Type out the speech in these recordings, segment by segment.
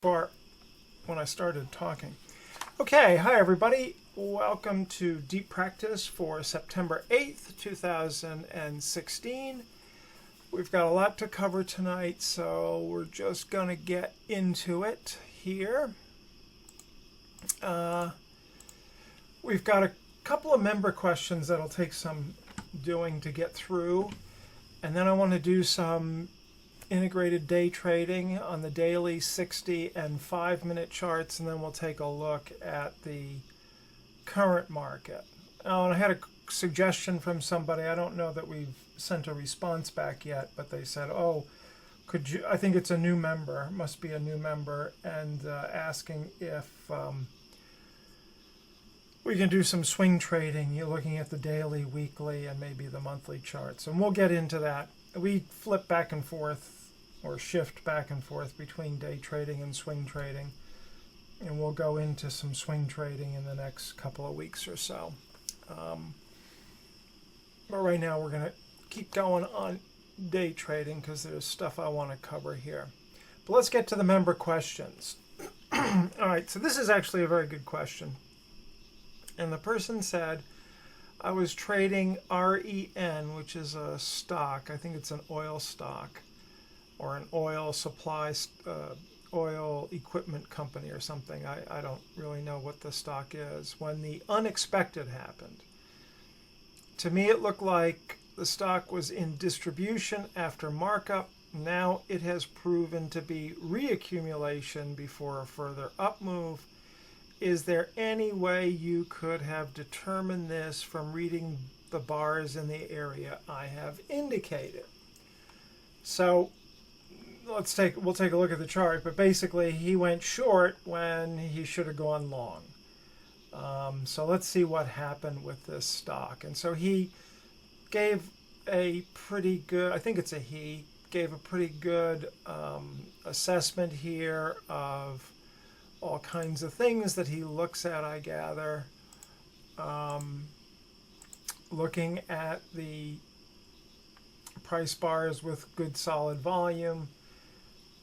For when I started talking. Okay, hi everybody. Welcome to Deep Practice for September 8th, 2016. We've got a lot to cover tonight, so we're just going to get into it here. We've got a couple of member questions that'll take some doing to get through, and then I want to do some integrated day trading on the daily 60 and 5-minute charts, and then we'll take a look at the current market. Oh, and I had a suggestion from somebody. I don't know that we've sent a response back yet, but they said, oh, could you, I think it's a new member, must be a new member, and asking if we can do some swing trading. You're looking at the daily, weekly, and maybe the monthly charts, and we'll get into that. We flip back and forth or shift back and forth between day trading and swing trading, and we'll go into some swing trading in the next couple of weeks or so. But right now we're going to keep going on day trading because there's stuff I want to cover here. But let's get to the member questions. All right, so this is actually a very good question. And the person said, I was trading REN, which is a stock. I think it's an oil stock or an oil supply, oil equipment company or something. I don't really know what the stock is. When the unexpected happened, to me it looked like the stock was in distribution after markup. Now it has proven to be reaccumulation before a further up move. Is there any way you could have determined this from reading the bars in the area I have indicated? So we'll take a look at the chart, but basically he went short when he should have gone long. So let's see what happened with this stock. And so he gave a pretty good, I think it's a he, gave a pretty good assessment here of all kinds of things that he looks at, I gather. Looking at the price bars with good solid volume.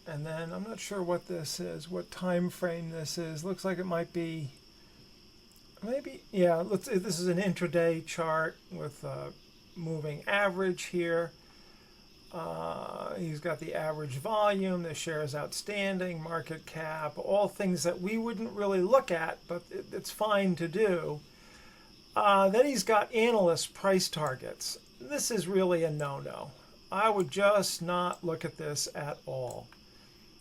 And then I'm not sure what this is, what time frame this is. Looks like it might be, maybe, yeah, this is an intraday chart with a moving average here. He's got the average volume, the shares outstanding, market cap, all things that we wouldn't really look at, but it's fine to do. Then he's got analyst price targets. This is really a no-no. I would just not look at this at all.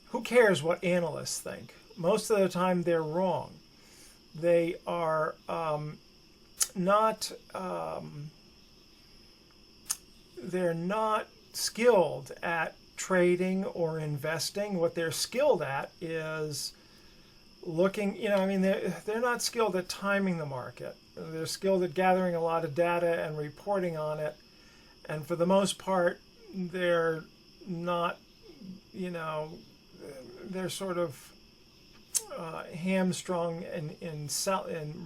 Who cares what analysts think? Most of the time they're wrong. They are they're not skilled at trading or investing. What they're skilled at is looking, they're not skilled at timing the market. They're skilled at gathering a lot of data and reporting on it. And for the most part, they're not, they're sort of hamstrung in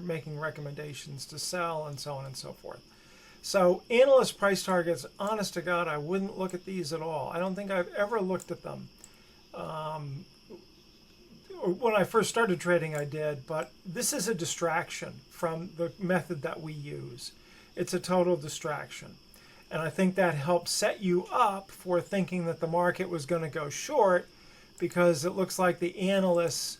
making recommendations to sell and so on and so forth. So analyst price targets, honest to God, I wouldn't look at these at all. I don't think I've ever looked at them. When I first started trading, I did, but this is a distraction from the method that we use. It's a total distraction. And I think that helps set you up for thinking that the market was going to go short, because it looks like the analysts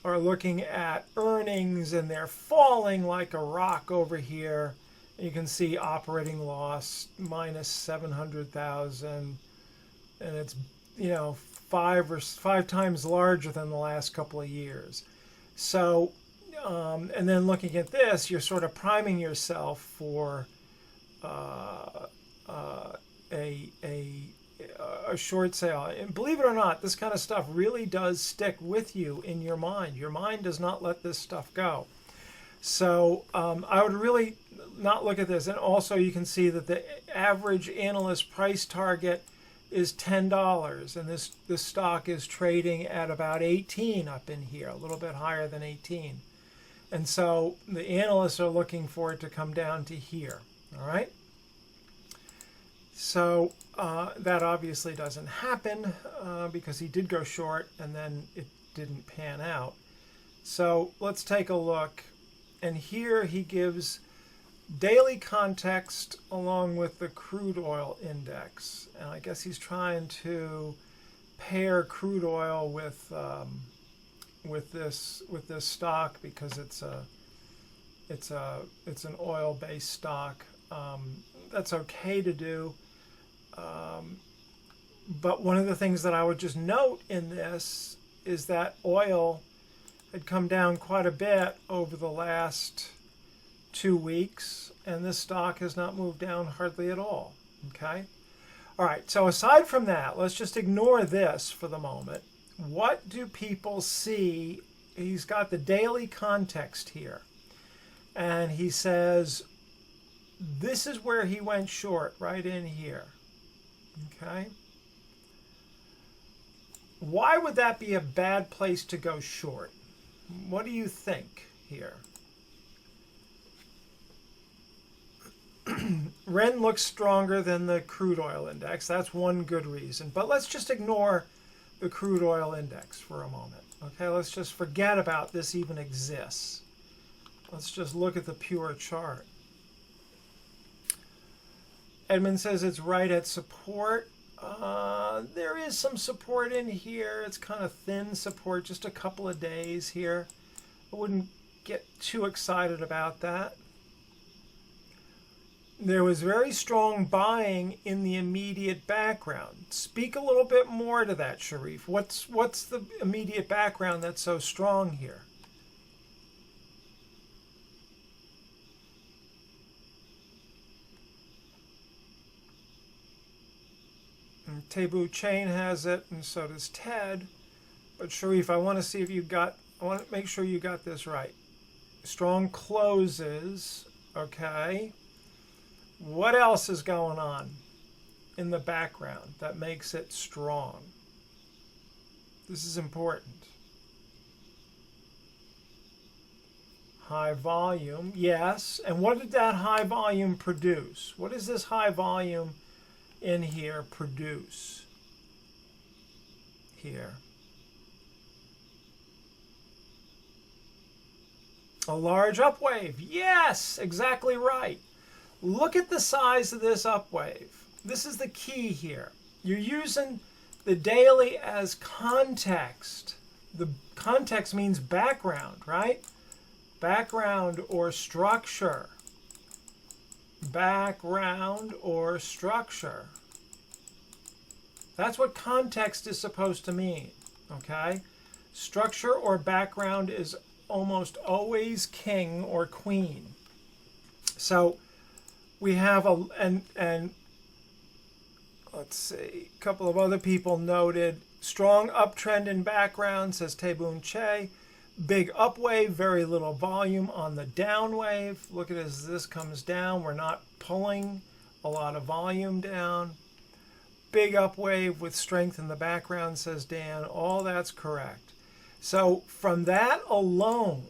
are looking at earnings and they're falling like a rock over here. You can see operating loss minus 700,000, and it's five times larger than the last couple of years. So, and then looking at this, you're sort of priming yourself for a short sale. And believe it or not, this kind of stuff really does stick with you in your mind. Your mind does not let this stuff go. So I would really not look at this. And also you can see that the average analyst price target is $10, and this stock is trading at about 18 up in here, a little bit higher than 18. And so the analysts are looking for it to come down to here. All right. So that obviously doesn't happen because he did go short, and then didn't pan out. So let's take a look. And here he gives daily context along with the crude oil index. And I guess he's trying to pair crude oil with this stock because it's an oil-based stock. That's okay to do. But one of the things that I would just note in this is that oil had come down quite a bit over the last 2 weeks, and this stock has not moved down hardly at all. Okay? All right, so aside from that, let's just ignore this for the moment. What do people see? He's got the daily context here, and he says this is where he went short, right in here. Okay? Why would that be a bad place to go short? What do you think here? Ren looks stronger than the crude oil index. That's one good reason. But let's just ignore the crude oil index for a moment. Okay, let's just forget about this even exists. Let's just look at the pure chart. Edmund says it's right at support. There is some support in here. It's kind of thin support, just a couple of days here. I wouldn't get too excited about that. There was very strong buying in the immediate background. Speak a little bit more to that, Sharif. What's the immediate background that's so strong here? And Tebu Chain has it, and so does Ted. But Sharif, I want to make sure you got this right. Strong closes, okay. What else is going on in the background that makes it strong? This is important. High volume, yes. And what did that high volume produce? What does this high volume in here produce? Here. A large upwave. Yes, exactly right. Look at the size of this upwave. This is the key here. You're using the daily as context. The context means background, right? Background or structure. Background or structure. That's what context is supposed to mean, okay? Structure or background is almost always king or queen. So we have and let's see, a couple of other people noted strong uptrend in background, says Taeboon Che. Big up wave, very little volume on the down wave. Look at it as this comes down. We're not pulling a lot of volume down. Big up wave with strength in the background, says Dan. All that's correct. So from that alone,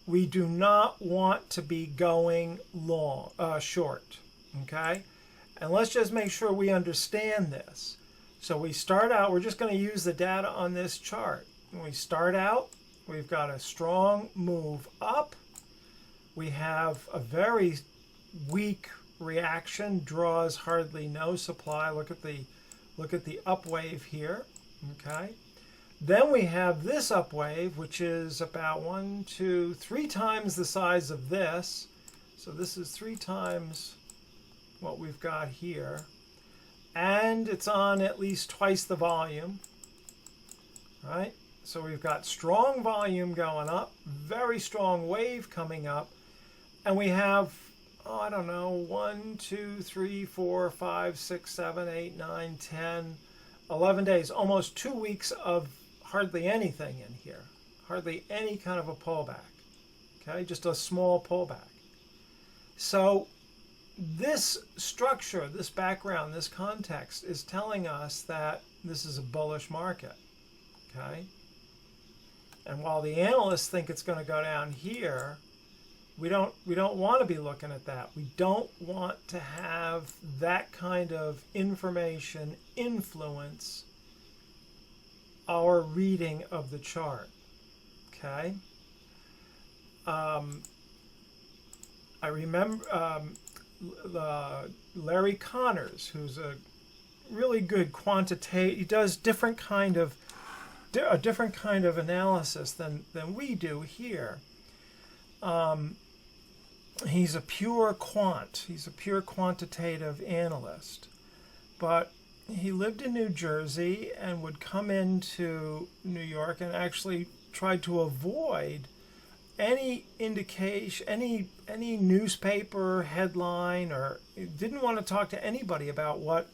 we do not want to be going short, okay? And let's just make sure we understand this. So we start out, we're just going to use the data on this chart. When we start out, we've got a strong move up. We have a very weak reaction, draws hardly no supply. Look at the up wave here, okay? Then we have this up wave, which is about 1, 2, 3 times the size of this. So this is 3 times what we've got here. And it's on at least twice the volume, right? So we've got strong volume going up, very strong wave coming up. And we have, I don't know, 1, 2, 3, 4, 5, 6, 7, 8, 9, 10, 11 days, almost 2 weeks of hardly anything in here, hardly any kind of a pullback, okay, just a small pullback. So this structure, this background, this context is telling us that this is a bullish market, okay? And while the analysts think it's going to go down here, we don't want to be looking at that. We don't want to have that kind of information influence our reading of the chart. Okay. I remember Larry Connors, who's a really good quantitative. He does a different kind of analysis than we do here. He's a pure quant. He's a pure quantitative analyst, but he lived in New Jersey and would come into New York and actually tried to avoid any indication, any newspaper headline, or didn't want to talk to anybody about what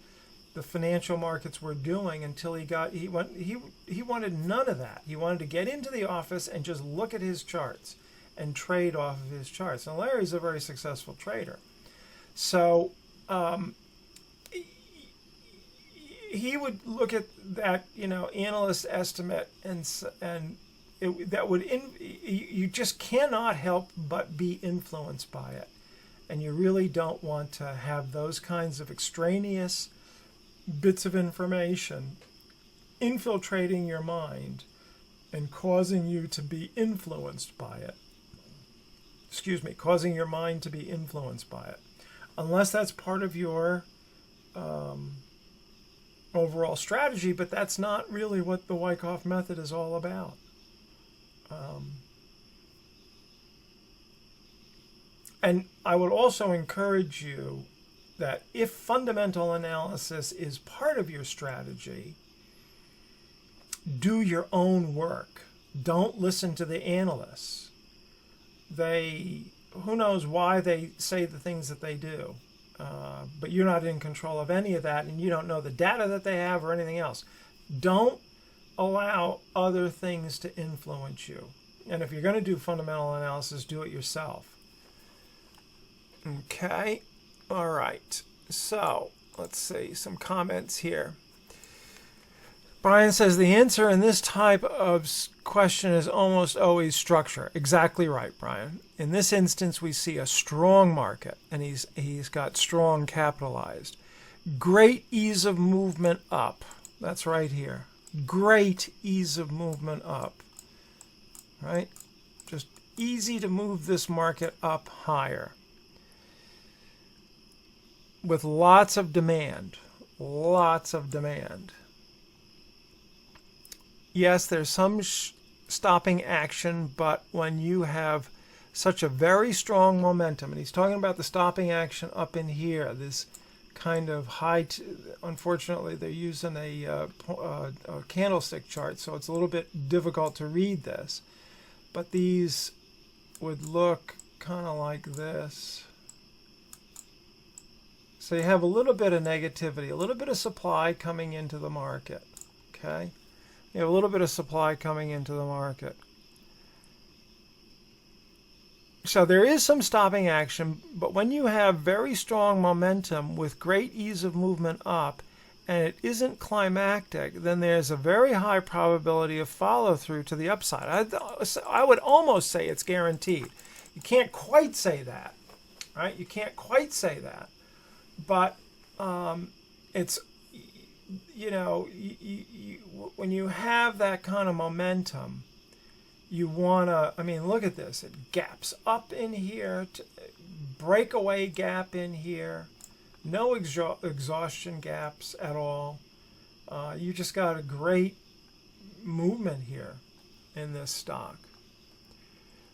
the financial markets were doing until he wanted none of that. He wanted to get into the office and just look at his charts and trade off of his charts. And Larry's a very successful trader. So he would look at that, analyst estimate, and you just cannot help but be influenced by it. And you really don't want to have those kinds of extraneous bits of information infiltrating your mind and causing you to be influenced by it. Causing your mind to be influenced by it. Unless that's part of your overall strategy, but that's not really what the Wyckoff method is all about. And I would also encourage you that if fundamental analysis is part of your strategy, do your own work. Don't listen to the analysts. Who knows why they say the things that they do, but you're not in control of any of that, and you don't know the data that they have or anything else. Don't allow other things to influence you. And if you're going to do fundamental analysis, do it yourself. Okay. All right. So let's see some comments here. Brian says the answer in this type of question is almost always structure. Exactly right, Brian. In this instance, we see a strong market, and he's got strong capitalized. Great ease of movement up. That's right here. Great ease of movement up. Right? Just easy to move this market up higher. With lots of demand. Lots of demand. Yes, there's some stopping action, but when you have such a very strong momentum, and he's talking about the stopping action up in here, this kind of high, unfortunately they're using a candlestick chart, so it's a little bit difficult to read this, but these would look kind of like this. So you have a little bit of negativity, a little bit of supply coming into the market, okay? You have a little bit of supply coming into the market. So there is some stopping action, but when you have very strong momentum with great ease of movement up, and it isn't climactic, then there's a very high probability of follow-through to the upside. I would almost say it's guaranteed. You can't quite say that, right? You can't quite say that. But it's, when you have that kind of momentum, you want to, look at this. It gaps up in here, breakaway gap in here, no exhaustion gaps at all. You just got a great movement here in this stock.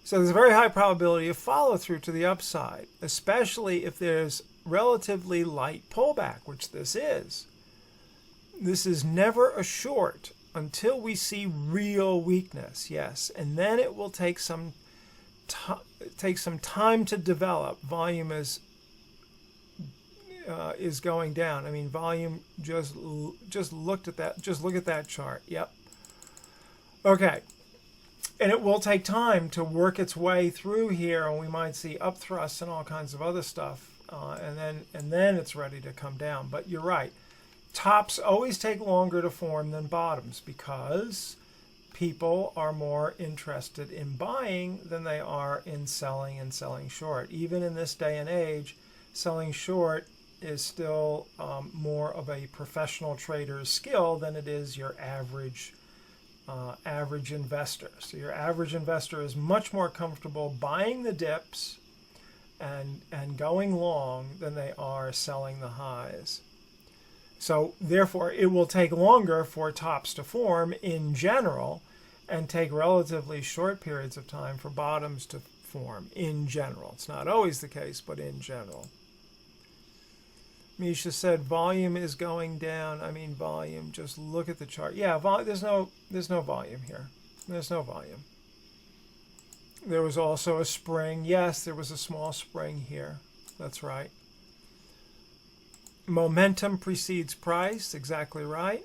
So there's a very high probability of follow through to the upside, especially if there's relatively light pullback, which this is. This is never a short until we see real weakness, yes, and then it will take some time to develop. Volume is going down. Volume just looked at that. Just look at that chart. Yep. Okay. And it will take time to work its way through here, and we might see upthrusts and all kinds of other stuff, and then it's ready to come down. But you're right. Tops always take longer to form than bottoms because people are more interested in buying than they are in selling and selling short. Even in this day and age, selling short is still more of a professional trader's skill than it is your average average investor. So your average investor is much more comfortable buying the dips and going long than they are selling the highs. So therefore, it will take longer for tops to form in general and take relatively short periods of time for bottoms to form in general. It's not always the case, but in general. Misha said volume is going down. I mean volume, just look at the chart. Yeah, there's no volume here. There's no volume. There was also a spring. Yes, there was a small spring here. That's right. Momentum precedes price. Exactly right.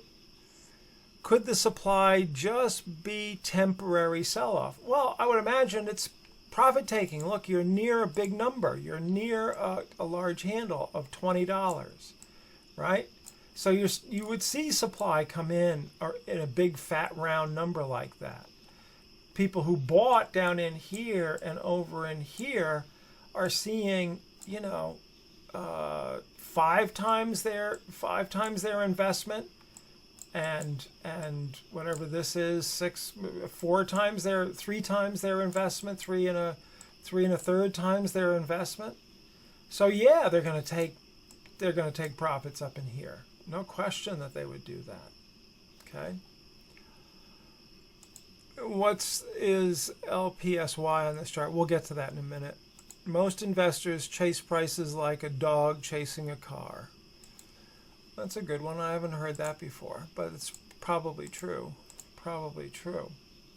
Could the supply just be temporary sell-off? Well, I would imagine it's profit-taking. Look, you're near a big number. You're near a large handle of $20, right? So you would see supply come in a big fat round number like that. People who bought down in here and over in here are seeing, you know, 5 times their investment, and whatever this is, 3 times their investment, 3 1/3 times their investment. So yeah, they're going to take profits up in here. No question that they would do that. Okay. What is LPSY on this chart? We'll get to that in a minute. Most investors chase prices like a dog chasing a car. That's a good one. I haven't heard that before, but it's probably true. Probably true.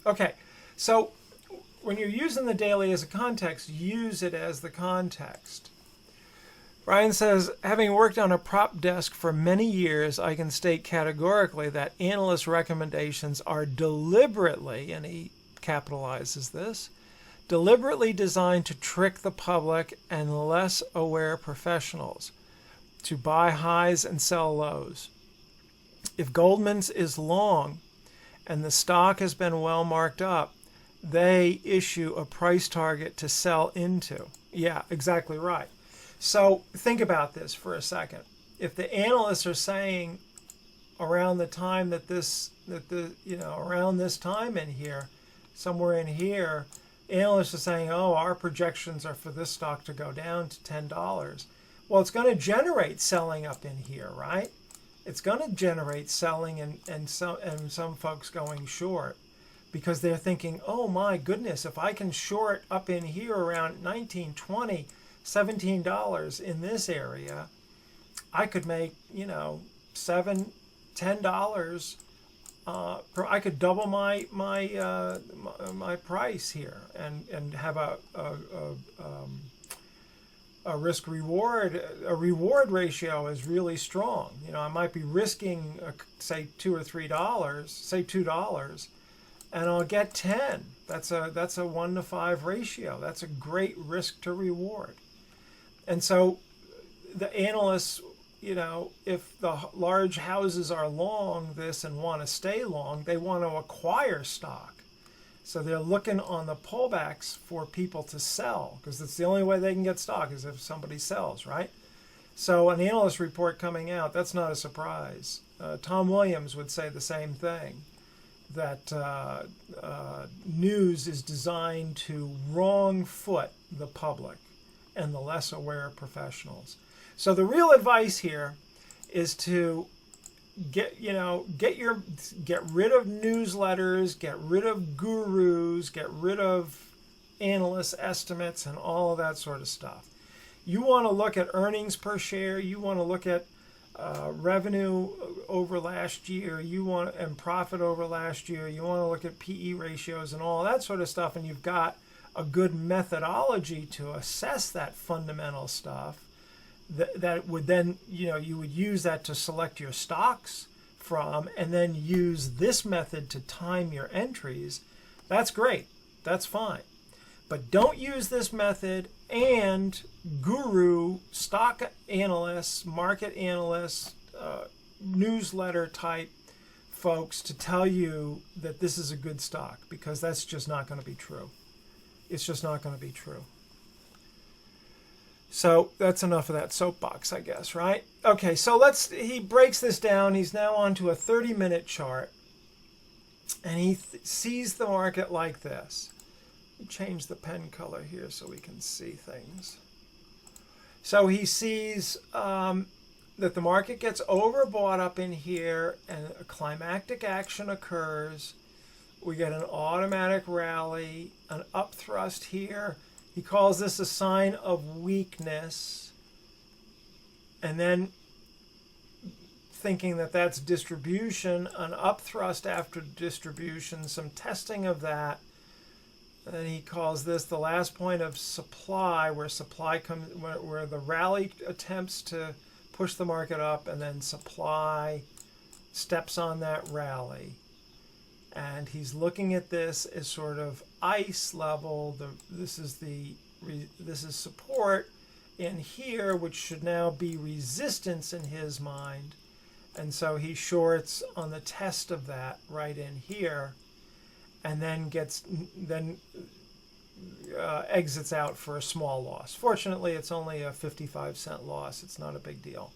Okay, so when you're using the daily as a context, use it as the context. Brian says, having worked on a prop desk for many years, I can state categorically that analyst recommendations are deliberately, and he capitalizes this, deliberately designed to trick the public and less aware professionals to buy highs and sell lows. If Goldman's is long and the stock has been well marked up, they issue a price target to sell into. Yeah, exactly right. So think about this for a second. If the analysts are saying around the time around this time in here, somewhere in here, analysts are saying, oh, our projections are for this stock to go down to $10. Well, it's going to generate selling up in here, right? It's going to generate selling and some folks going short because they're thinking, oh my goodness, if I can short up in here around 19, 20, $17 in this area, I could make, $7, $10 I could double my price here and have a risk reward. A reward ratio is really strong. I might be risking say $2 or $3, say $2, and I'll get 10. That's a 1-to-5 ratio. That's a great risk to reward. And so the analysts, if the large houses are long this and want to stay long, they want to acquire stock. So they're looking on the pullbacks for people to sell because it's the only way they can get stock is if somebody sells, right? So an analyst report coming out, that's not a surprise. Tom Williams would say the same thing, that news is designed to wrong foot the public and the less aware professionals. So the real advice here is to get rid of newsletters, get rid of gurus, get rid of analyst estimates and all of that sort of stuff. You want to look at earnings per share. You want to look at revenue over last year. And profit over last year. You want to look at PE ratios and all that sort of stuff. And you've got a good methodology to assess that fundamental stuff. That would then, you would use that to select your stocks from and then use this method to time your entries. That's great. That's fine. But don't use this method and guru, stock analysts, market analysts, newsletter type folks to tell you that this is a good stock, because that's just not going to be true. It's just not going to be true. So that's enough of that soapbox, I guess, right? Okay, so he breaks this down. He's now on to a 30-minute chart. and he sees the market like this. Change the pen color here so we can see things. So he sees that the market gets overbought up in here and a climactic action occurs. We get an automatic rally, an upthrust here. He calls this a sign of weakness. And then thinking that that's distribution, an upthrust after distribution, some testing of that. And he calls this the last point of supply, where supply comes, where the rally attempts to push the market up, and then supply steps on that rally. And he's looking at this as sort of ice level. This is support in here, which should now be resistance in his mind. And so he shorts on the test of that right in here, and then exits out for a small loss. Fortunately, it's only a 55-cent loss. It's not a big deal.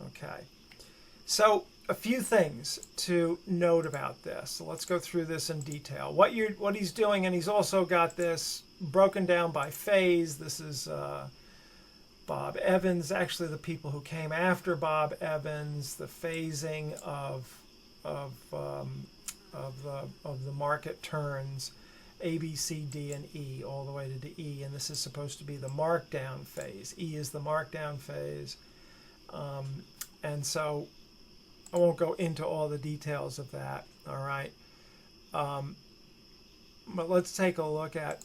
Okay. So a few things to note about this. So let's go through this in detail. What he's doing, and he's also got this broken down by phase. This is Bob Evans, actually the people who came after Bob Evans, the phasing of the market turns, A, B, C, D, and E, all the way to the E, and this is supposed to be the markdown phase. E is the markdown phase, and so I won't go into all the details of that. All right, but let's take a look at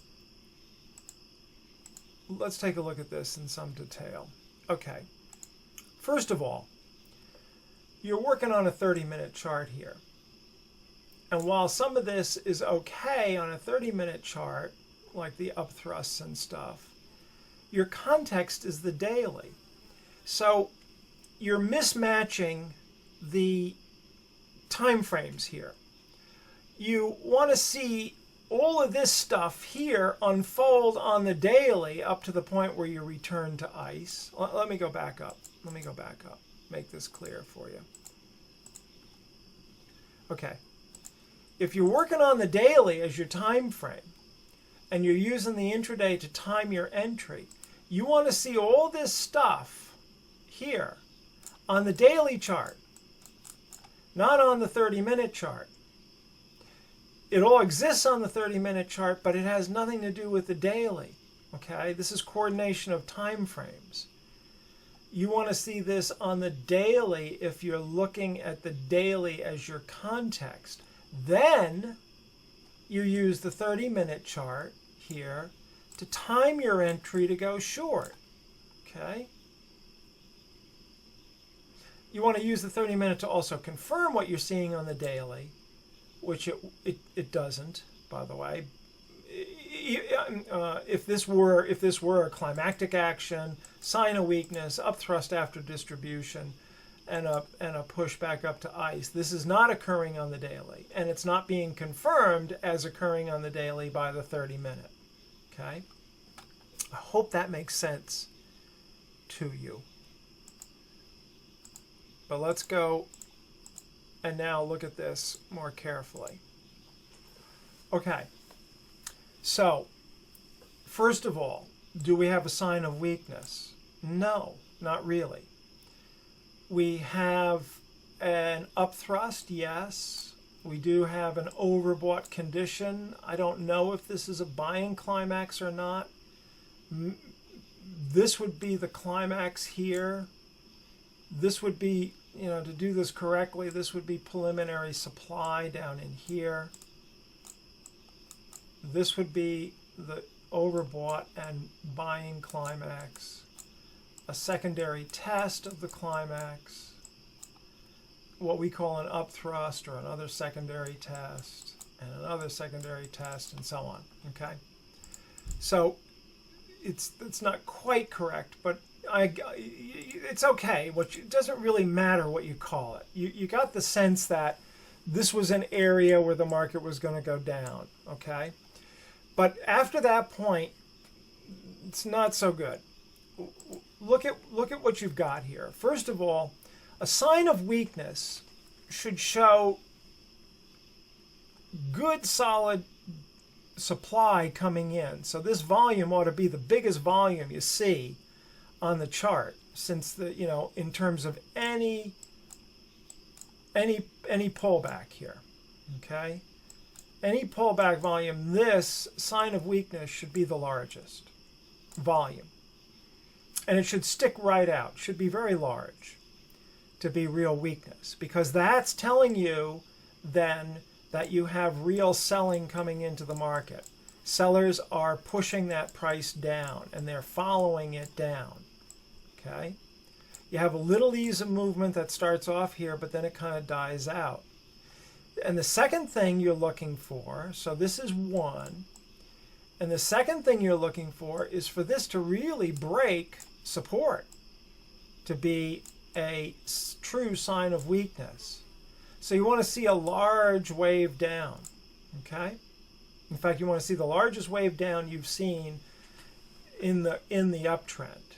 this in some detail. Okay, first of all, you're working on a 30-minute chart here. And while some of this is okay on a 30-minute chart, like the upthrusts and stuff, your context is the daily. So you're mismatching the time frames here. You want to see all of this stuff here unfold on the daily up to the point where you return to ice. Let me go back up. Make this clear for you. Okay. If you're working on the daily as your time frame and you're using the intraday to time your entry, you want to see all this stuff here on the daily chart, not on the 30-minute chart. It all exists on the 30-minute chart, but it has nothing to do with the daily. Okay, this is coordination of time frames. You want to see this on the daily if you're looking at the daily as your context. Then you use the 30-minute chart here to time your entry to go short. Okay? You want to use the 30-minute to also confirm what you're seeing on the daily, which it doesn't, by the way. If this were a climactic action, sign of weakness, upthrust after distribution, and a push back up to ice, this is not occurring on the daily, and it's not being confirmed as occurring on the daily by the 30-minute. Okay? I hope that makes sense to you. But let's go and now look at this more carefully. Okay, so first of all, do we have a sign of weakness? No, not really. We have an upthrust, yes. We do have an overbought condition. I don't know if this is a buying climax or not. This would be the climax here. This would be, to do this correctly, this would be preliminary supply down in here. This would be the overbought and buying climax. A secondary test of the climax. What we call an upthrust, or another secondary test, and another secondary test, and so on. Okay? So it's not quite correct, but it's okay. It doesn't really matter what you call it. You got the sense that this was an area where the market was going to go down, okay? But after that point, it's not so good. Look at what you've got here. First of all, a sign of weakness should show good solid supply coming in. So this volume ought to be the biggest volume you see on the chart, since the, you know, in terms of any pullback here. Okay? Any pullback volume, this sign of weakness should be the largest volume. And it should stick right out. It should be very large to be real weakness, because that's telling you then that you have real selling coming into the market. Sellers are pushing that price down and they're following it down. Okay? You have a little ease of movement that starts off here, but then it kind of dies out. And the second thing you're looking for, so this is one, and the second thing you're looking for is for this to really break support, to be a true sign of weakness. So you want to see a large wave down, okay? In fact, you want to see the largest wave down you've seen in the uptrend.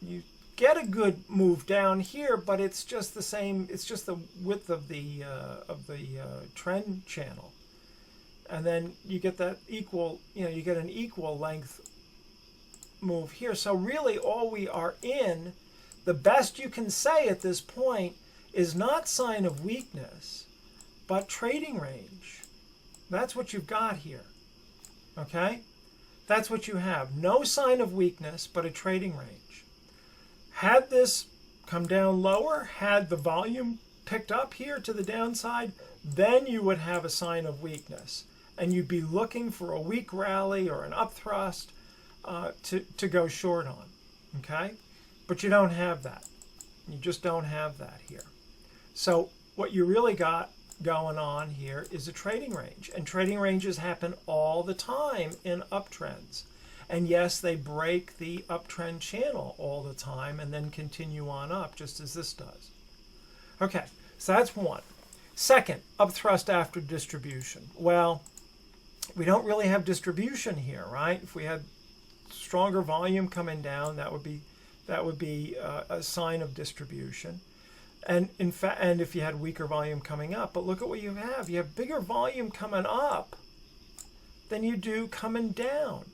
You get a good move down here, but it's just the same. It's just the width of the trend channel, and then you get that equal. You know, you get an equal length move here. So really, all we are in, the best you can say at this point, is not sign of weakness, but trading range. That's what you've got here. Okay? That's what you have. No sign of weakness, but a trading range. Had this come down lower, had the volume picked up here to the downside, then you would have a sign of weakness. And you'd be looking for a weak rally or an upthrust to go short on. Okay? But you don't have that. You just don't have that here. So what you really got going on here is a trading range. And trading ranges happen all the time in uptrends. And yes, they break the uptrend channel all the time and then continue on up, just as this does. Okay, so that's one. Second, upthrust after distribution. Well, we don't really have distribution here, right? If we had stronger volume coming down, that would be a sign of distribution. And in fact, and if you had weaker volume coming up, but look at what you have. You have bigger volume coming up than you do coming down,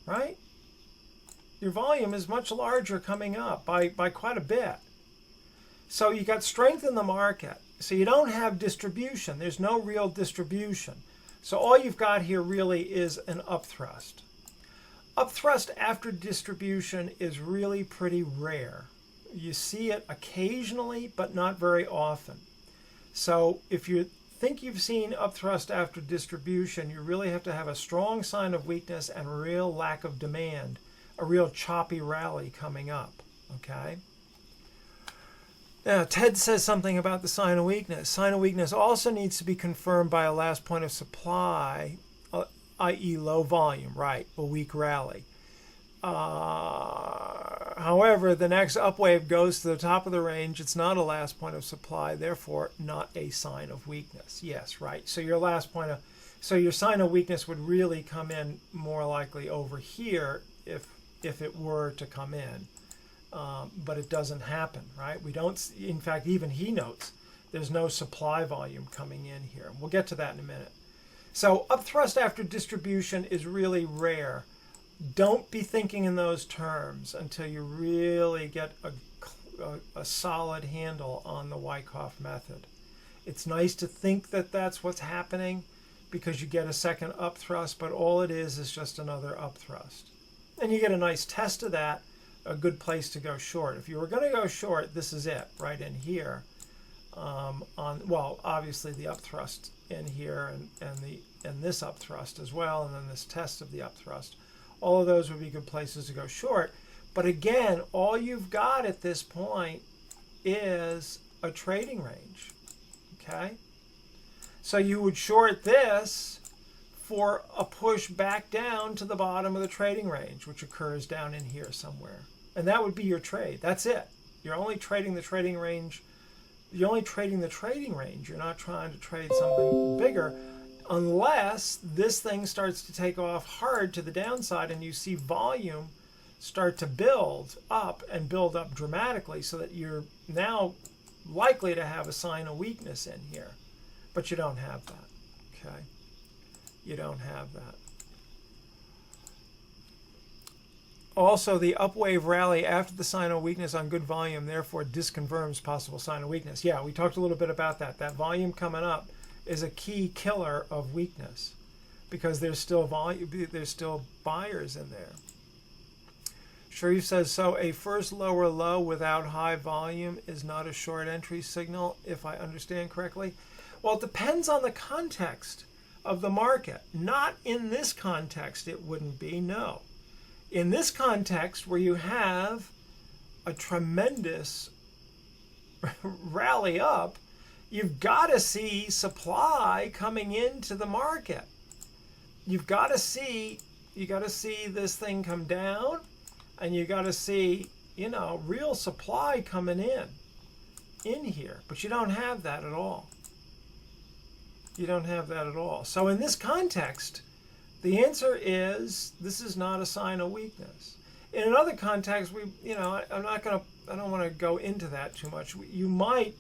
right? Your volume is much larger coming up by quite a bit. So you got strength in the market. So you don't have distribution. There's no real distribution. So all you've got here really is an upthrust. Upthrust after distribution is really pretty rare. You see it occasionally, but not very often. So if you think you've seen upthrust after distribution, you really have to have a strong sign of weakness and real lack of demand, a real choppy rally coming up, okay? Now, Ted says something about the sign of weakness. Sign of weakness also needs to be confirmed by a last point of supply, i.e. low volume, right, a weak rally. However, the next upwave goes to the top of the range. It's not a last point of supply, therefore not a sign of weakness. Yes, right. So your your sign of weakness would really come in more likely over here if it were to come in, but it doesn't happen, right? We don't. In fact, even he notes there's no supply volume coming in here. We'll get to that in a minute. So upthrust after distribution is really rare. Don't be thinking in those terms until you really get a solid handle on the Wyckoff method. It's nice to think that that's what's happening because you get a second upthrust, but all it is just another upthrust. And you get a nice test of that, a good place to go short. If you were going to go short, this is it, right in here. Well, obviously the upthrust in here and this upthrust as well, and then this test of the upthrust. All of those would be good places to go short. But again, all you've got at this point is a trading range, okay? So you would short this for a push back down to the bottom of the trading range, which occurs down in here somewhere. And that would be your trade. That's it. You're only trading the trading range. You're only trading the trading range. You're not trying to trade something bigger, unless this thing starts to take off hard to the downside and you see volume start to build up and build up dramatically so that you're now likely to have a sign of weakness in here. But you don't have that. Okay, you don't have that. Also, the upwave rally after the sign of weakness on good volume, therefore disconfirms possible sign of weakness. Yeah, we talked a little bit about that. That volume coming up is a key killer of weakness because there's still volume, there's still buyers in there. Sharif says, so a first lower low without high volume is not a short entry signal, if I understand correctly. Well, it depends on the context of the market. Not in this context, it wouldn't be, no. In this context, where you have a tremendous rally up, you've got to see supply coming into the market. You've got to see, this thing come down, and you got to see, real supply coming in here. But you don't have that at all. You don't have that at all. So in this context, the answer is this is not a sign of weakness. In another context, I don't want to go into that too much. You might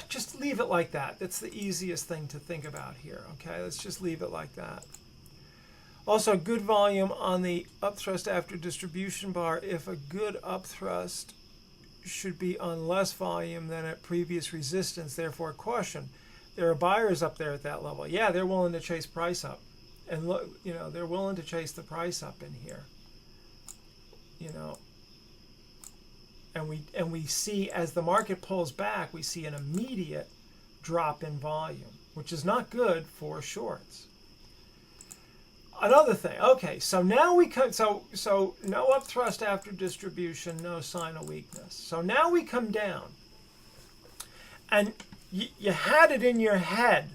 just leave it like that. That's the easiest thing to think about here. Okay, let's just leave it like that. Also, good volume on the upthrust after distribution bar. If a good upthrust should be on less volume than at previous resistance, therefore caution. There are buyers up there at that level. Yeah, they're willing to chase price up. And look, they're willing to chase the price up in here. And we see as the market pulls back, we see an immediate drop in volume, which is not good for shorts. Another thing, okay, so now we come, so no upthrust after distribution, no sign of weakness. So now we come down, and you had it in your head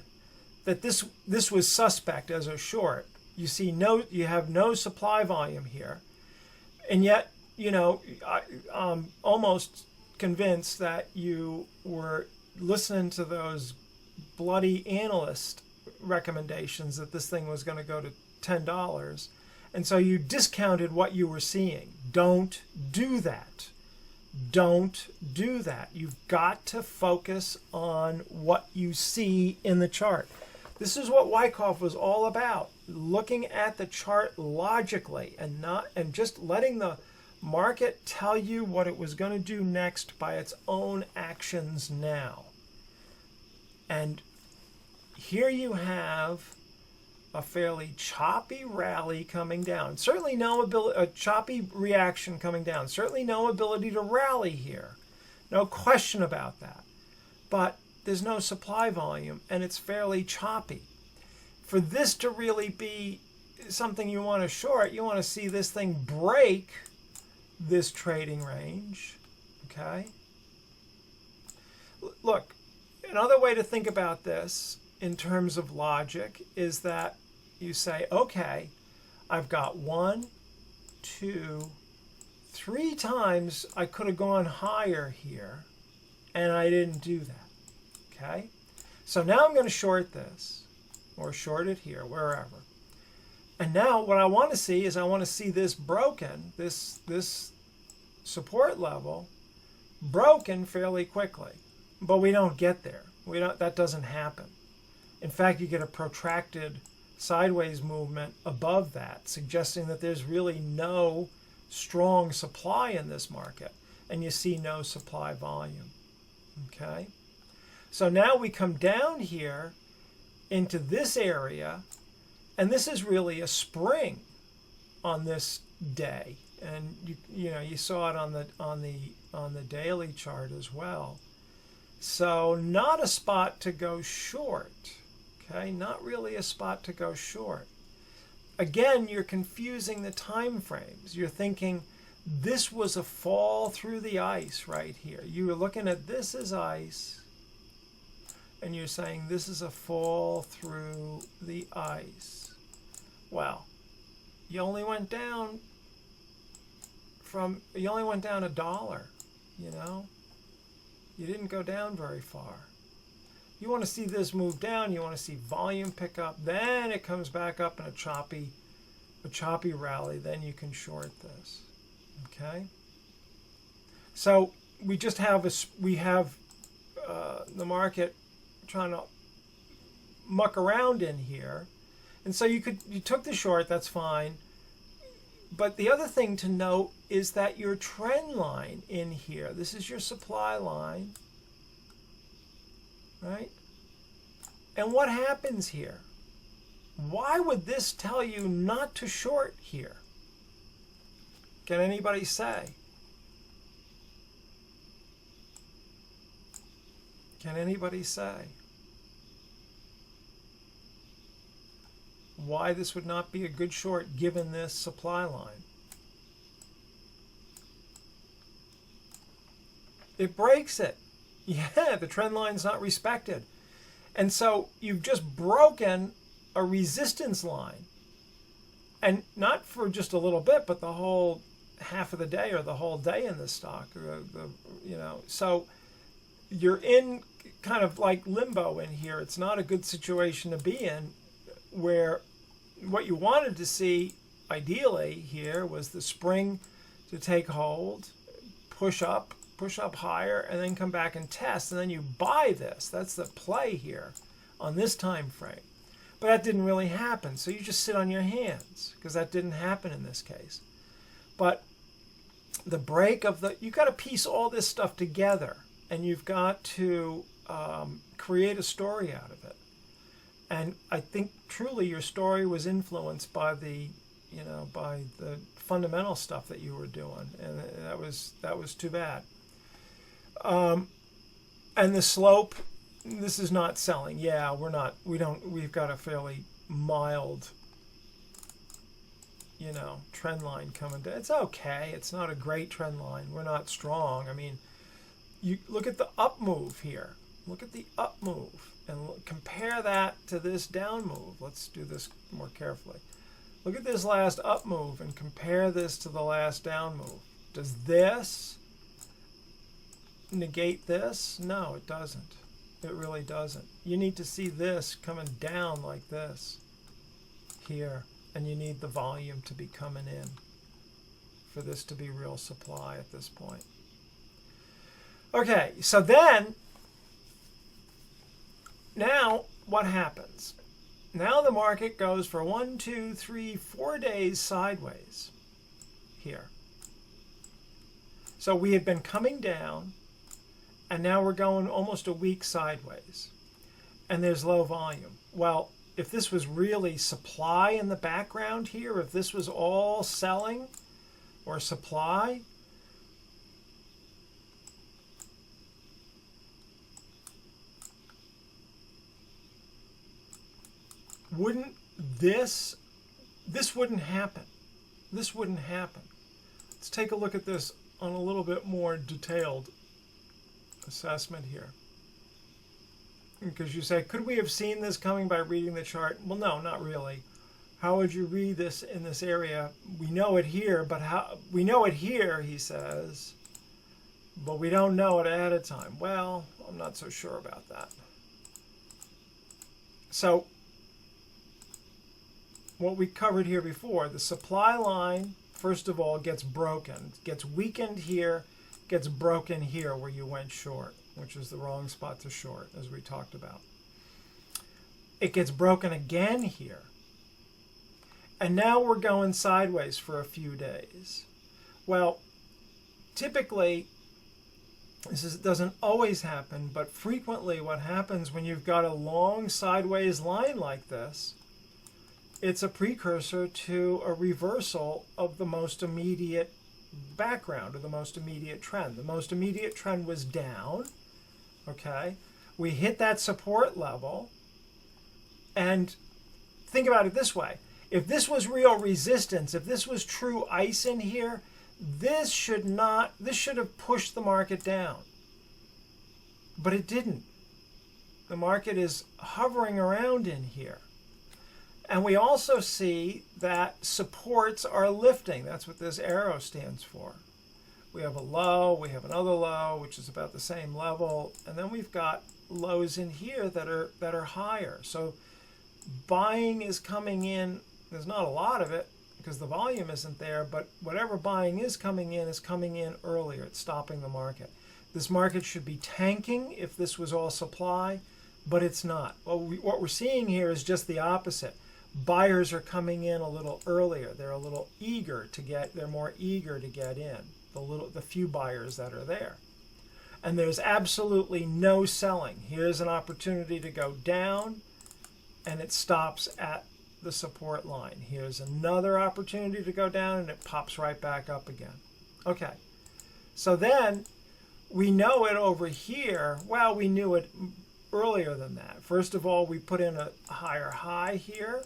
that this was suspect as a short. You see you have no supply volume here, and yet I'm almost convinced that you were listening to those bloody analyst recommendations that this thing was going to go to $10, and so you discounted what you were seeing. Don't do that. Don't do that. You've got to focus on what you see in the chart. This is what Wyckoff was all about, looking at the chart logically and just letting the market tell you what it was going to do next by its own actions now. And here you have a fairly choppy rally coming down. Certainly no ability, a choppy reaction coming down. Certainly no ability to rally here. No question about that. But there's no supply volume, and it's fairly choppy. For this to really be something you want to short, you want to see this thing break this trading range. Okay? Look, another way to think about this in terms of logic is that you say, okay, I've got 1, 2, 3 times I could have gone higher here, and I didn't do that. Okay? So now I'm going to short this, or short it here, wherever. And now what I want to see is I want to see this broken, this support level, broken fairly quickly. But we don't get there. That doesn't happen. In fact, you get a protracted sideways movement above that, suggesting that there's really no strong supply in this market, and you see no supply volume. Okay? So now we come down here into this area, and this is really a spring on this day, and you saw it on the daily chart as well. So not a spot to go short. Okay, not really a spot to go short. Again, you're confusing the time frames. You're thinking this was a fall through the ice right here. You were looking at this as ice, and you're saying this is a fall through the ice. Well, you only went down $1, You didn't go down very far. You want to see this move down, you want to see volume pick up, then it comes back up in a choppy rally, then you can short this. Okay? So we just have the market trying to muck around in here. And so you took the short, that's fine. But the other thing to note is that your trend line in here, this is your supply line, right? And what happens here? Why would this tell you not to short here? Can anybody say? Can anybody say why this would not be a good short given this supply line? It breaks it. Yeah, the trend line's not respected. And so you've just broken a resistance line. And not for just a little bit, but the whole half of the day or the whole day in the stock. So you're in kind of like limbo in here. It's not a good situation to be in, where what you wanted to see ideally here was the spring to take hold, push up higher, and then come back and test, and then you buy this. That's the play here on this time frame. But that didn't really happen, so you just sit on your hands because that didn't happen in this case. But the break of you got to piece all this stuff together, and you've got to create a story out of it. And I think truly your story was influenced by the fundamental stuff that you were doing, and that was too bad. And the slope, this is not selling. Yeah, we've got a fairly mild, trend line coming down. It's okay. It's not a great trend line. We're not strong. I mean, you look at the up move here. Look at the up move and compare that to this down move. Let's do this more carefully. Look at this last up move and compare this to the last down move. Does this negate this? No, it doesn't. It really doesn't. You need to see this coming down like this here, and you need the volume to be coming in for this to be real supply at this point. Okay, so then now what happens? Now the market goes for 1, 2, 3, 4 days sideways here. So we had been coming down, and now we're going almost a week sideways. And there's low volume. Well, if this was really supply in the background here, if this was all selling or supply, wouldn't this wouldn't happen. This wouldn't happen. Let's take a look at this on a little bit more detailed assessment here. Because you say, could we have seen this coming by reading the chart? Well, no, not really. How would you read this in this area? We know it here, but we know it here, he says, but we don't know it ahead of time. Well, I'm not so sure about that. So what we covered here before, the supply line, first of all, gets broken, gets weakened here, gets broken here where you went short, which is the wrong spot to short, as we talked about. It gets broken again here. And now we're going sideways for a few days. Well, typically, doesn't always happen, but frequently what happens when you've got a long sideways line like this, it's a precursor to a reversal of the most immediate background or the most immediate trend. The most immediate trend was down. Okay, we hit that support level, and think about it this way. If this was real resistance, if this was true ice in here, this should have pushed the market down. But it didn't. The market is hovering around in here. And we also see that supports are lifting. That's what this arrow stands for. We have a low, we have another low, which is about the same level, and then we've got lows in here that are higher. So buying is coming in. There's not a lot of it because the volume isn't there, but whatever buying is coming in earlier. It's stopping the market. This market should be tanking if this was all supply, but it's not. What we're seeing here is just the opposite. Buyers are coming in a little earlier. They're a little eager to get, they're more eager to get in, the few buyers that are there. And there's absolutely no selling. Here's an opportunity to go down, and it stops at the support line. Here's another opportunity to go down, and it pops right back up again. Okay, so then we know it over here. Well, we knew it earlier than that. First of all, we put in a higher high here.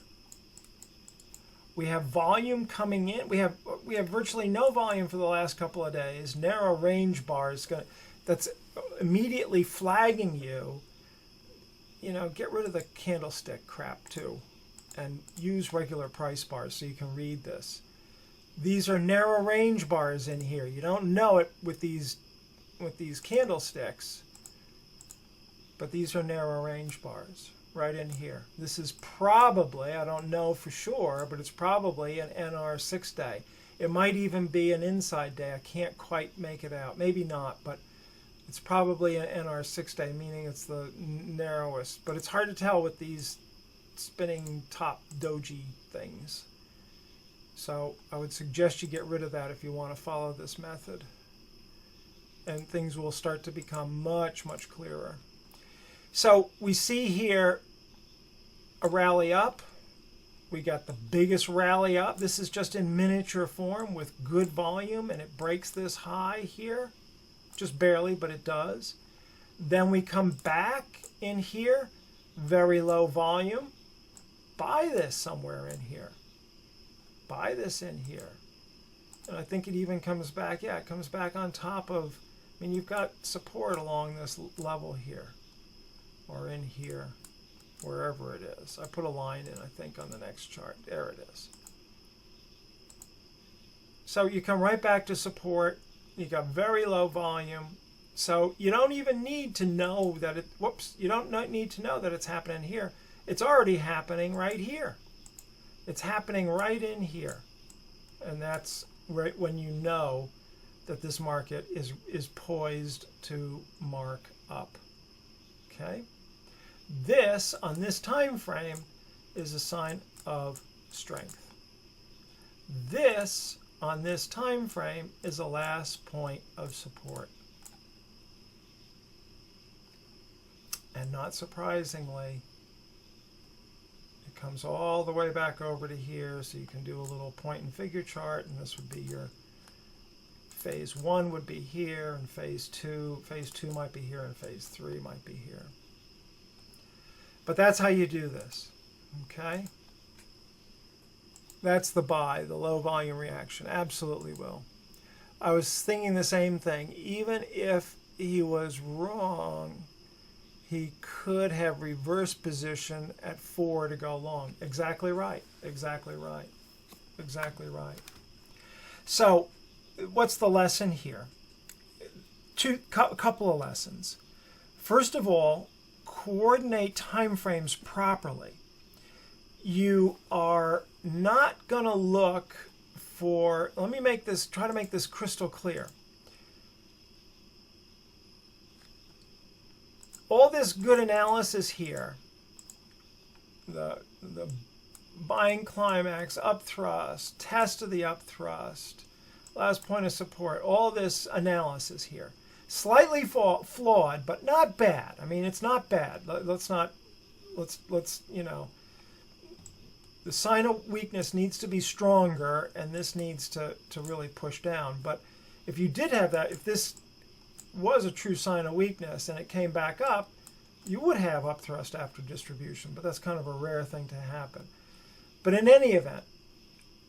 We have volume coming in. We have virtually no volume for the last couple of days. Narrow range bars that's immediately flagging you. You know, get rid of the candlestick crap too, and use regular price bars so you can read this. These are narrow range bars in here. You don't know it with these candlesticks, but these are narrow range bars right in here. This is probably, I don't know for sure, but it's probably an NR 6-day. It might even be an inside day. I can't quite make it out. Maybe not, but it's probably an NR 6-day, meaning it's the narrowest. But it's hard to tell with these spinning top doji things. So I would suggest you get rid of that if you want to follow this method. And things will start to become much, much clearer. So we see here a rally up. We got the biggest rally up. This is just in miniature form with good volume, and it breaks this high here. Just barely, but it does. Then we come back in here, very low volume. Buy this somewhere in here. Buy this in here. And I think it even comes back, yeah, it comes back on top of, I mean, you've got support along this level here, or in here, wherever it is. I put a line in, I think, on the next chart. There it is. So you come right back to support. You got very low volume. So you don't even need to know that it, you don't need to know that it's happening here. It's already happening right here. It's happening right in here. And that's right when you know that this market is poised to mark up. Okay? This, on this time frame, is a sign of strength. This, on this time frame, is the last point of support. And not surprisingly, it comes all the way back over to here, so you can do a little point and figure chart, and this would be your phase 1 would be here, and phase 2 might be here, and phase 3 might be here. But that's how you do this, okay? That's the buy, the low volume reaction. Absolutely will. I was thinking the same thing. Even if he was wrong, he could have reversed position at 4 to go long. Exactly right. Exactly right. Exactly right. So what's the lesson here? Couple of lessons. First of all, coordinate time frames properly. You are not going to look for, let me try to make this crystal clear. All this good analysis here, the buying climax, upthrust, test of the upthrust, last point of support, all this analysis here, slightly flawed, but not bad. I mean, it's not bad. Let's you know, the sign of weakness needs to be stronger, and this needs to really push down. But if you did have that, if this was a true sign of weakness and it came back up, you would have upthrust after distribution, but that's kind of a rare thing to happen. But in any event,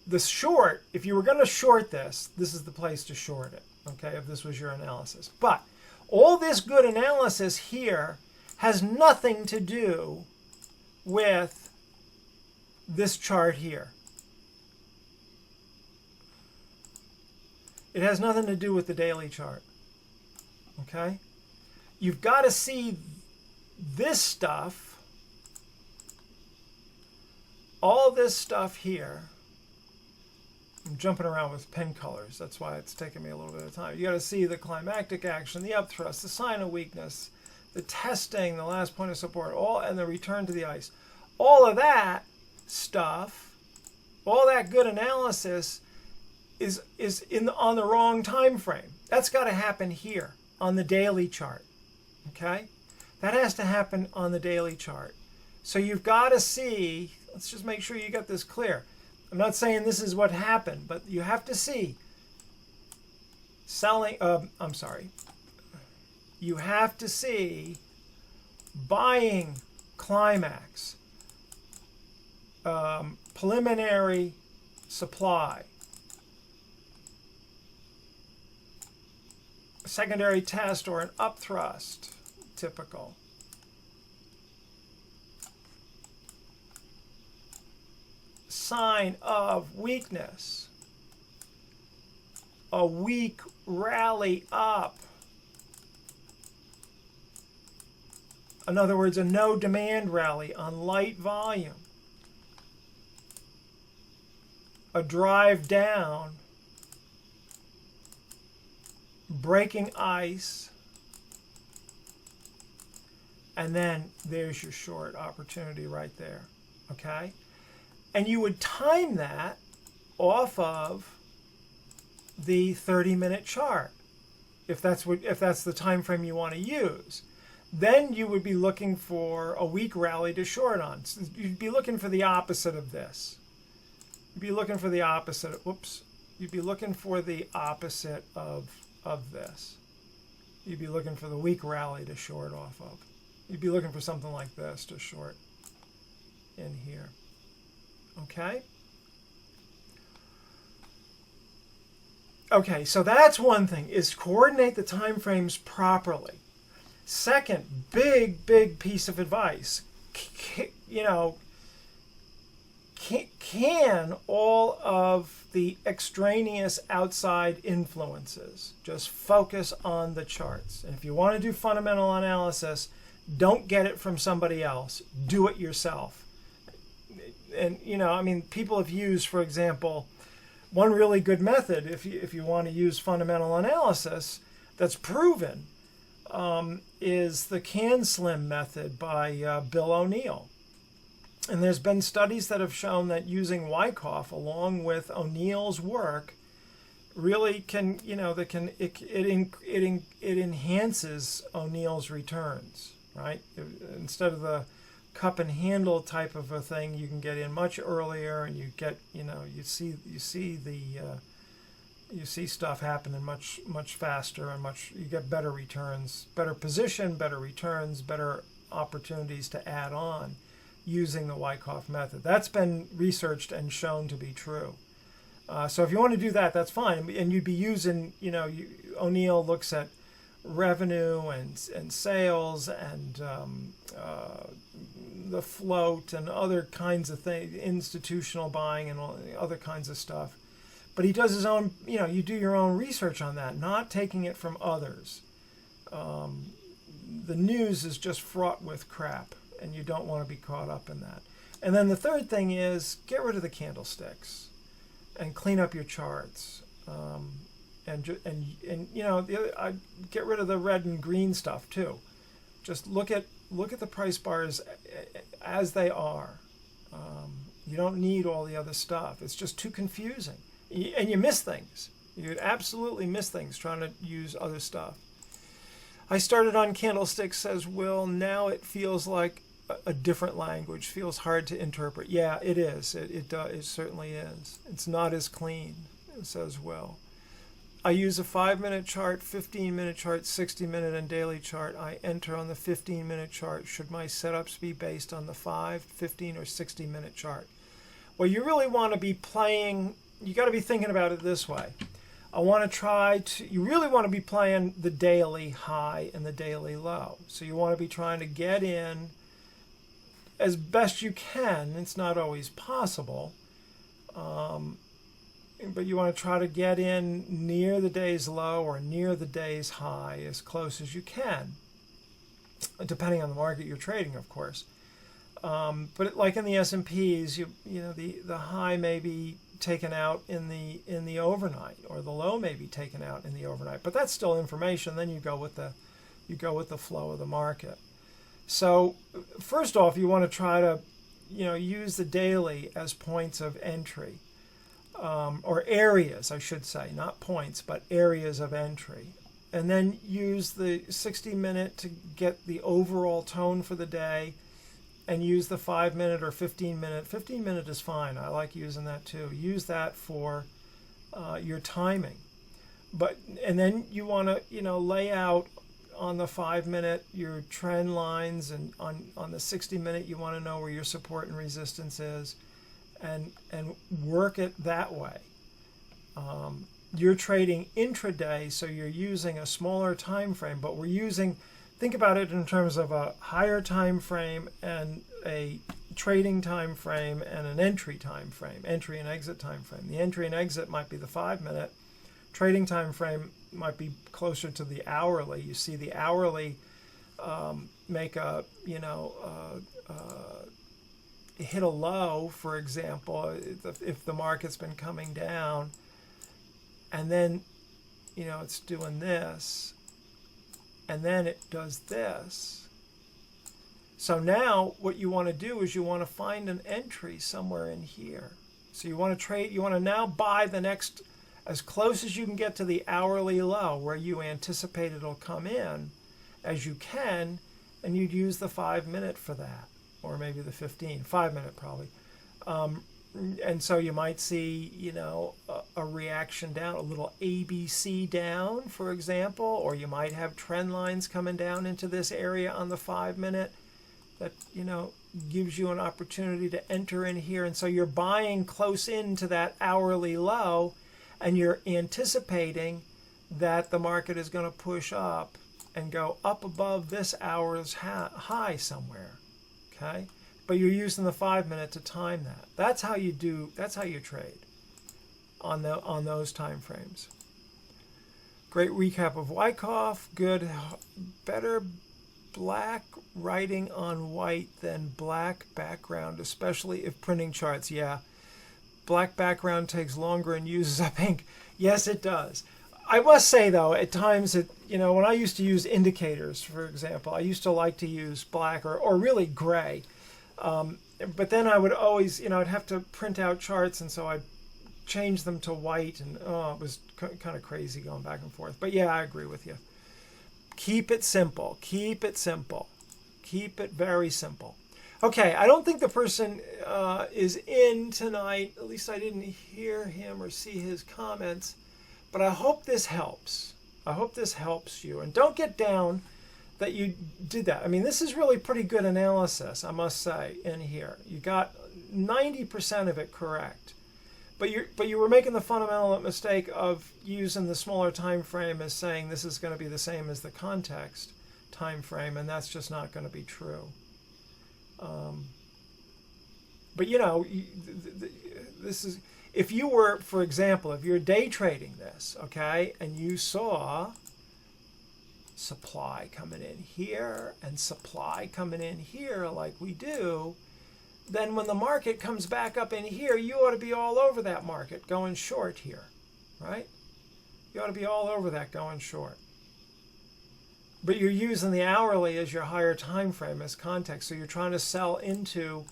the short, if you were going to short this is the place to short it, okay, if this was your analysis. But all this good analysis here has nothing to do with this chart here. It has nothing to do with the daily chart. Okay? You've got to see this stuff, all this stuff here. I'm jumping around with pen colors. That's why it's taking me a little bit of time. You got to see the climactic action, the upthrust, the sign of weakness, the testing, the last point of support, and the return to the ice. All of that stuff, all that good analysis is on the wrong time frame. That's got to happen here on the daily chart. Okay? That has to happen on the daily chart. So you've got to see, let's just make sure you got this clear. I'm not saying this is what happened, but you have to see you have to see buying climax, preliminary supply, secondary test or an upthrust, typical. Sign of weakness, a weak rally up. In other words, a no demand rally on light volume, a drive down, breaking ice, and then there's your short opportunity right there. Okay? And you would time that off of the 30-minute chart, if that's the time frame you want to use. Then you would be looking for a weak rally to short on. So you'd be looking for the opposite of this. You'd be looking for the opposite. You'd be looking for the opposite of this. You'd be looking for the weak rally to short off of. You'd be looking for something like this to short in here. Okay? Okay, so that's one thing, is coordinate the time frames properly. Second, big piece of advice. Can all of the extraneous outside influences just focus on the charts. And if you want to do fundamental analysis, don't get it from somebody else. Do it yourself. And, people have used, for example, one really good method, if you want to use fundamental analysis that's proven, is the CanSlim method by Bill O'Neill. And there's been studies that have shown that using Wyckoff along with O'Neill's work really can, it enhances O'Neill's returns, right? Instead of the cup and handle type of a thing, you can get in much earlier, and you get, you see stuff happening much faster, and you get better returns, better position, better returns, better opportunities to add on using the Wyckoff method. That's been researched and shown to be true. So if you want to do that, that's fine. And you'd be using, O'Neill looks at revenue and sales and the float and other kinds of things, institutional buying and all other kinds of stuff. But he does his own, you do your own research on that, not taking it from others. The news is just fraught with crap, and you don't want to be caught up in that. And then the third thing is get rid of the candlesticks and clean up your charts. And get rid of the red and green stuff too. Just look at the price bars as they are. You don't need all the other stuff. It's just too confusing. And you miss things. You'd absolutely miss things trying to use other stuff. I started on candlesticks, says Will. Now it feels like a different language. Feels hard to interpret. Yeah, it is. It certainly is. It's not as clean, says Will. I use a 5-minute chart, 15-minute chart, 60-minute, and daily chart. I enter on the 15-minute chart. Should my setups be based on the 5, 15, or 60-minute chart? Well, you really want to be playing, you got to be thinking about it this way. You really want to be playing the daily high and the daily low. So you want to be trying to get in as best you can. It's not always possible. But you want to try to get in near the day's low or near the day's high as close as you can, depending on the market you're trading, of course. But like in the S&Ps, the high may be taken out in the overnight, or the low may be taken out in the overnight. But that's still information. Then you go with the You go with the flow of the market. So first off, you want to try to, use the daily as points of entry, or areas, I should say, not points, but areas of entry. And then use the 60-minute to get the overall tone for the day, and use the 5-minute or 15-minute. 15-minute is fine. I like using that too. Use that for your timing. And then you want to, lay out on the 5-minute your trend lines, and on the 60-minute you want to know where your support and resistance is, and work it that way. You're trading intraday, so you're using a smaller time frame, but think about it in terms of a higher time frame and a trading time frame and an entry time frame, entry and exit time frame. The entry and exit might be the 5-minute. Trading time frame might be closer to the hourly. You see the hourly make a, hit a low, for example, if the market's been coming down, and then, it's doing this, and then it does this. So now what you want to do is you want to find an entry somewhere in here. So you want to now buy the next, as close as you can get to the hourly low where you anticipate it'll come in as you can, and you'd use the 5-minute for that, or maybe the 5-minute probably. And so you might see, a reaction down, a little ABC down, for example, or you might have trend lines coming down into this area on the 5-minute that, gives you an opportunity to enter in here. And so you're buying close into that hourly low, and you're anticipating that the market is going to push up and go up above this hour's high somewhere, okay? But you're using the 5-minute to time that. That's how you trade on those time frames. Great recap of Wyckoff. Good. Better black writing on white than black background, especially if printing charts. Yeah. Black background takes longer and uses up ink. Yes, it does. I must say, though, at times, when I used to use indicators, for example, I used to like to use black or really gray. But then I would always, I'd have to print out charts, and so I'd change them to white, and it was kind of crazy going back and forth. But yeah, I agree with you. Keep it simple. Keep it simple. Keep it very simple. Okay, I don't think the person is in tonight. At least I didn't hear him or see his comments. But I hope this helps. I hope this helps you. And don't get down that you did that. I mean, this is really pretty good analysis, I must say, in here. You got 90% of it correct. But you were making the fundamental mistake of using the smaller time frame as saying this is going to be the same as the context time frame, and that's just not going to be true. But this is, if you were, for example, if you're day trading this, okay, and you saw supply coming in here and supply coming in here like we do, then when the market comes back up in here, you ought to be all over that market going short here, right? You ought to be all over that going short. But you're using the hourly as your higher time frame as context, so you're trying to sell into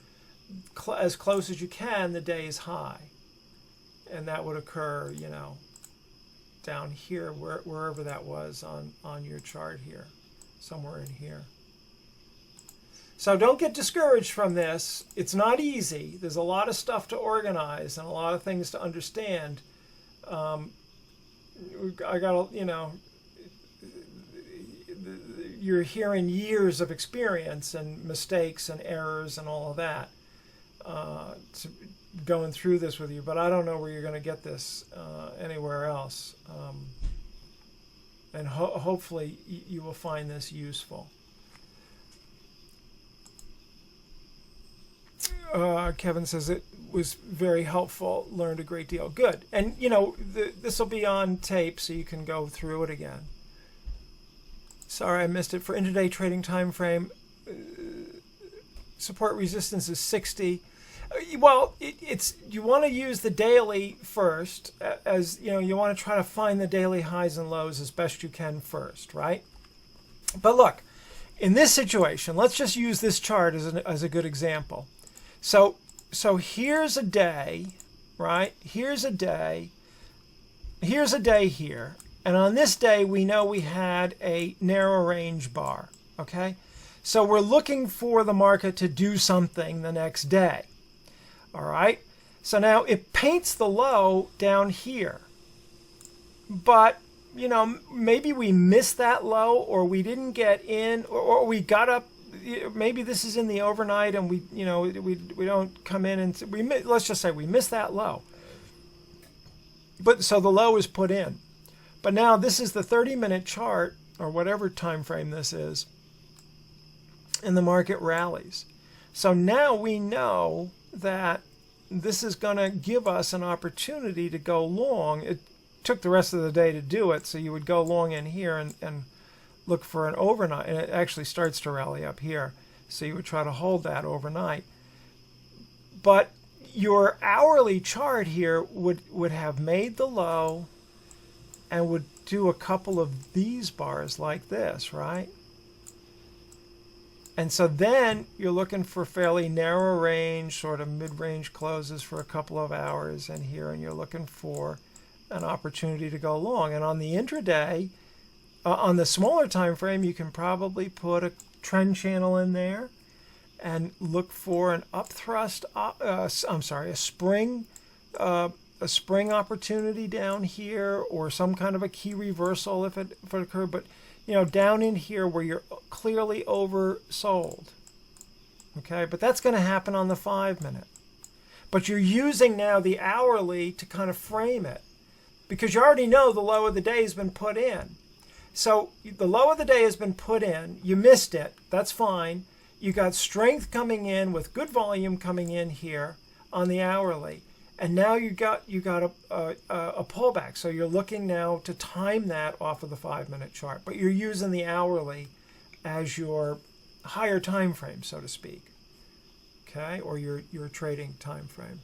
as close as you can the day's high, and that would occur, down here, wherever that was on your chart here, somewhere in here. So don't get discouraged from this. It's not easy. There's a lot of stuff to organize and a lot of things to understand. I got, you're hearing years of experience and mistakes and errors and all of that going through this with you, but I don't know where you're going to get this anywhere else. And hopefully you will find this useful. Kevin says it was very helpful, learned a great deal. Good. And, this will be on tape, so you can go through it again. Sorry, I missed it. For intraday trading time frame, support resistance is 60. Well, it's you want to use the daily first, as you want to try to find the daily highs and lows as best you can first, right? But look, in this situation, let's just use this chart as a good example. So here's a day, right? Here's a day here. And on this day, we know we had a narrow range bar, okay? So we're looking for the market to do something the next day, all right? So now it paints the low down here. But, you know, maybe we missed that low, or we didn't get in, or we got up. Maybe this is in the overnight and we don't come in and let's just say we missed that low. But so the low is put in. But now this is the 30-minute chart, or whatever time frame this is, and the market rallies. So now we know that this is going to give us an opportunity to go long. It took the rest of the day to do it, so you would go long in here and look for an overnight, and it actually starts to rally up here. So you would try to hold that overnight. But your hourly chart here would have made the low and would do a couple of these bars like this, right? And so then you're looking for fairly narrow range, sort of mid-range closes for a couple of hours in here, and you're looking for an opportunity to go long. And on the intraday, on the smaller time frame, you can probably put a trend channel in there and look for an upthrust. A spring opportunity down here, or some kind of a key reversal if it occurred. But you know, down in here where you're clearly oversold. Okay, but that's going to happen on the 5-minute. But you're using now the hourly to kind of frame it, because you already know the low of the day has been put in. So the low of the day has been put in. You missed it. That's fine. You got strength coming in with good volume coming in here on the hourly. And now you got a pullback. So you're looking now to time that off of the 5-minute chart. But you're using the hourly as your higher time frame, so to speak. Okay? Or your trading time frame.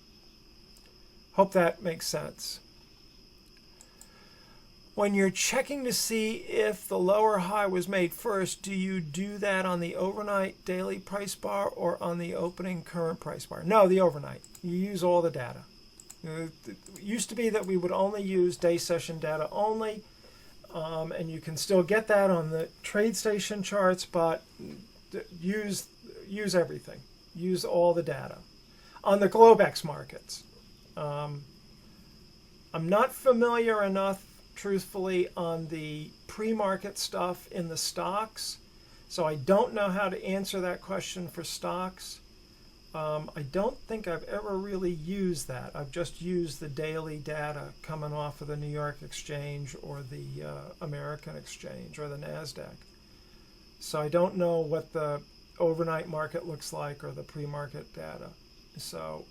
Hope that makes sense. When you're checking to see if the lower high was made first, do you do that on the overnight daily price bar or on the opening current price bar? No, the overnight. You use all the data. It used to be that we would only use day session data only, and you can still get that on the TradeStation charts, but use everything. Use all the data. On the Globex markets, I'm not familiar enough, truthfully, on the pre-market stuff in the stocks, so I don't know how to answer that question for stocks. I don't think I've ever really used that. I've just used the daily data coming off of the New York Exchange or the American Exchange or the NASDAQ. So I don't know what the overnight market looks like or the pre-market data. So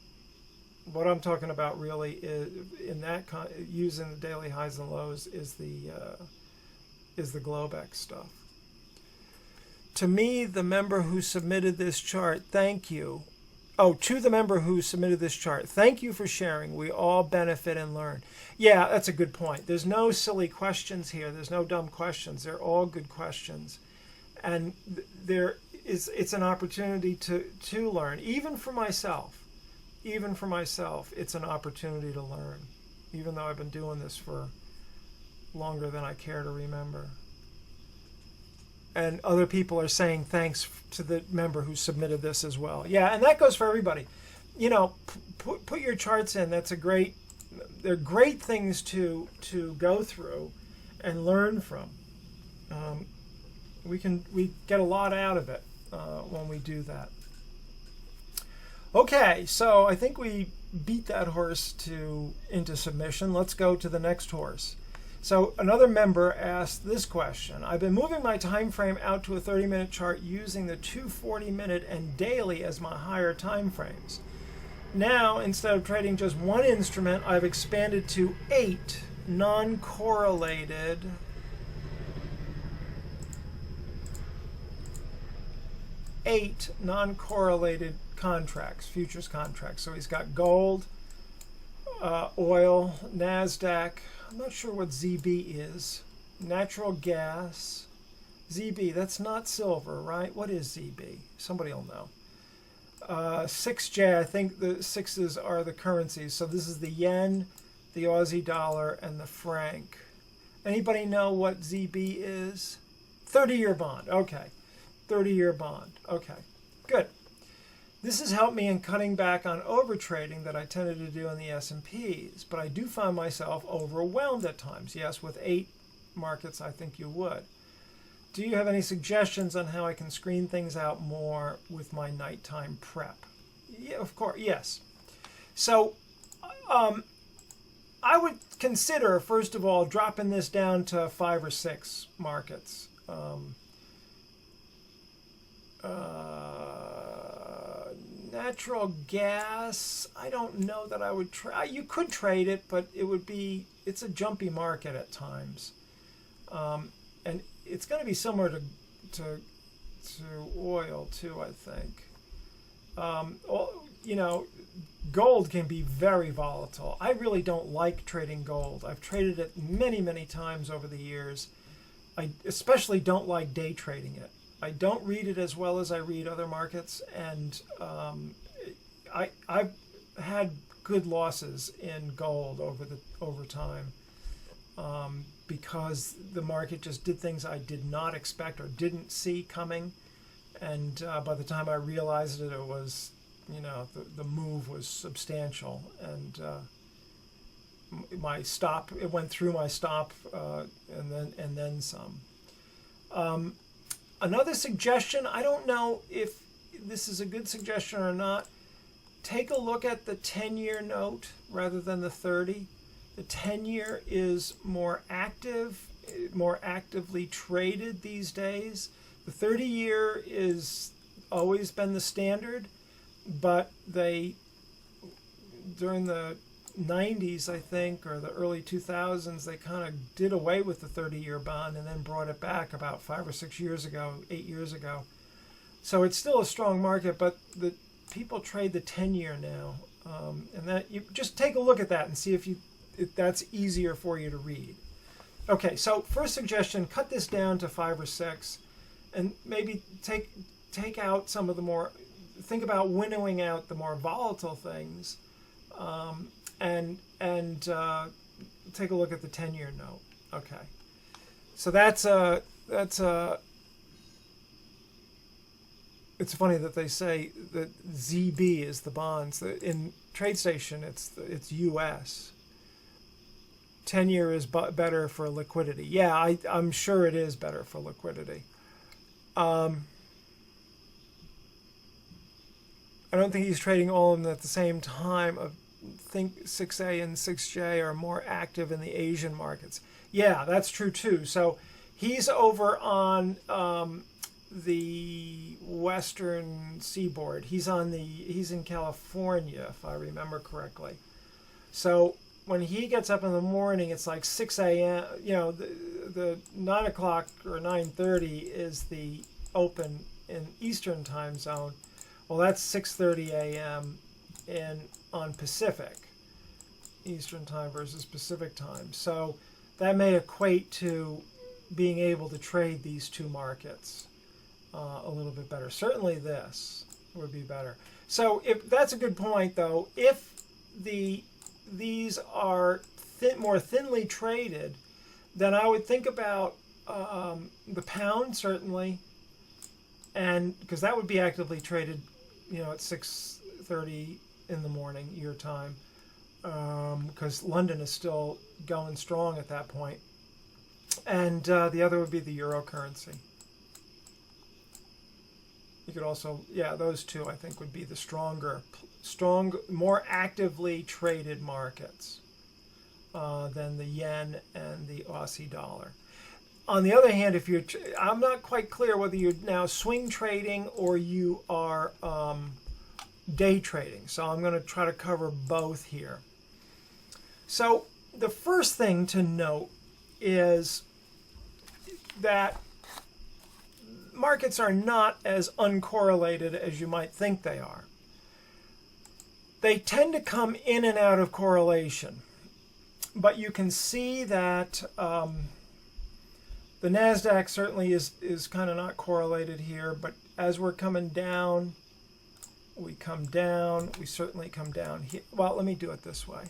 what I'm talking about really is in that using the daily highs and lows is the Globex stuff. To me, the member who submitted this chart, thank you. Oh, to the member who submitted this chart, thank you for sharing. We all benefit and learn. Yeah, that's a good point. There's no silly questions here. There's no dumb questions. They're all good questions. And it's an opportunity to learn. Even for myself, it's an opportunity to learn. Even though I've been doing this for longer than I care to remember. And other people are saying thanks to the member who submitted this as well. Yeah, and that goes for everybody. You know, put your charts in. They're great things to go through and learn from. We get a lot out of it when we do that. Okay, so I think we beat that horse into submission. Let's go to the next horse. So another member asked this question. I've been moving my time frame out to a 30-minute chart using the 240-minute and daily as my higher time frames. Now, instead of trading just one instrument, I've expanded to 8 non-correlated contracts, futures contracts. So he's got gold, oil, NASDAQ, I'm not sure what ZB is, natural gas, ZB, that's not silver, right? What is ZB? Somebody will know. 6J, I think the sixes are the currencies. So this is the yen, the Aussie dollar, and the franc. Anybody know what ZB is? 30-year bond. Okay. 30-year bond. Okay. Good. This has helped me in cutting back on overtrading that I tended to do in the S&Ps, but I do find myself overwhelmed at times. Yes, with 8 markets, I think you would. Do you have any suggestions on how I can screen things out more with my nighttime prep? Yeah, of course, yes. So I would consider, first of all, dropping this down to 5 or 6 markets. Natural gas, I don't know that I would try. You could trade it, but it's a jumpy market at times. And it's going to be similar to oil too, I think. Gold can be very volatile. I really don't like trading gold. I've traded it many, many times over the years. I especially don't like day trading it. I don't read it as well as I read other markets, and I've had good losses in gold over time because the market just did things I did not expect or didn't see coming, and by the time I realized it, it was, the move was substantial, and my stop, it went through my stop, and then some. Another suggestion, I don't know if this is a good suggestion or not, take a look at the 10-year note rather than the 30. The 10-year is more active, more actively traded these days. The 30-year is always been the standard, but during the 90s, I think, or the early 2000s, they kind of did away with the 30-year bond and then brought it back about 5 or 6 years ago, 8 years ago. So it's still a strong market, but the people trade the 10-year now, and that you just take a look at that and see if that's easier for you to read. Okay, so first suggestion: cut this down to 5 or 6, and maybe take out some of the more. Think about winnowing out the more volatile things. And take a look at the 10-year note. Okay, so it's funny that they say that ZB is the bonds. In TradeStation, it's U.S. 10-year is better for liquidity. Yeah, I'm sure it is better for liquidity. I don't think he's trading all of them at the same time. I think 6A and 6J are more active in the Asian markets. Yeah, that's true too. So he's over on the western seaboard. He's in California, if I remember correctly. So when he gets up in the morning, it's like 6 a.m. The 9 o'clock or 9:30 is the open in Eastern time zone. Well, that's 6:30 a.m. on Pacific, Eastern time versus Pacific time. So that may equate to being able to trade these two markets a little bit better. Certainly this would be better. So if that's a good point, though, if these are more thinly traded, then I would think about the pound, certainly, and because that would be actively traded, at 6:30 in the morning your time, because London is still going strong at that point. And the other would be the euro currency. You could also, those two I think would be the more actively traded markets than the yen and the Aussie dollar. On the other hand, if I'm not quite clear whether you're now swing trading or you are day trading. So I'm going to try to cover both here. So the first thing to note is that markets are not as uncorrelated as you might think they are. They tend to come in and out of correlation, but you can see that The NASDAQ certainly is kind of not correlated here, but as we're coming down, we come down, we certainly come down here. Well, let me do it this way.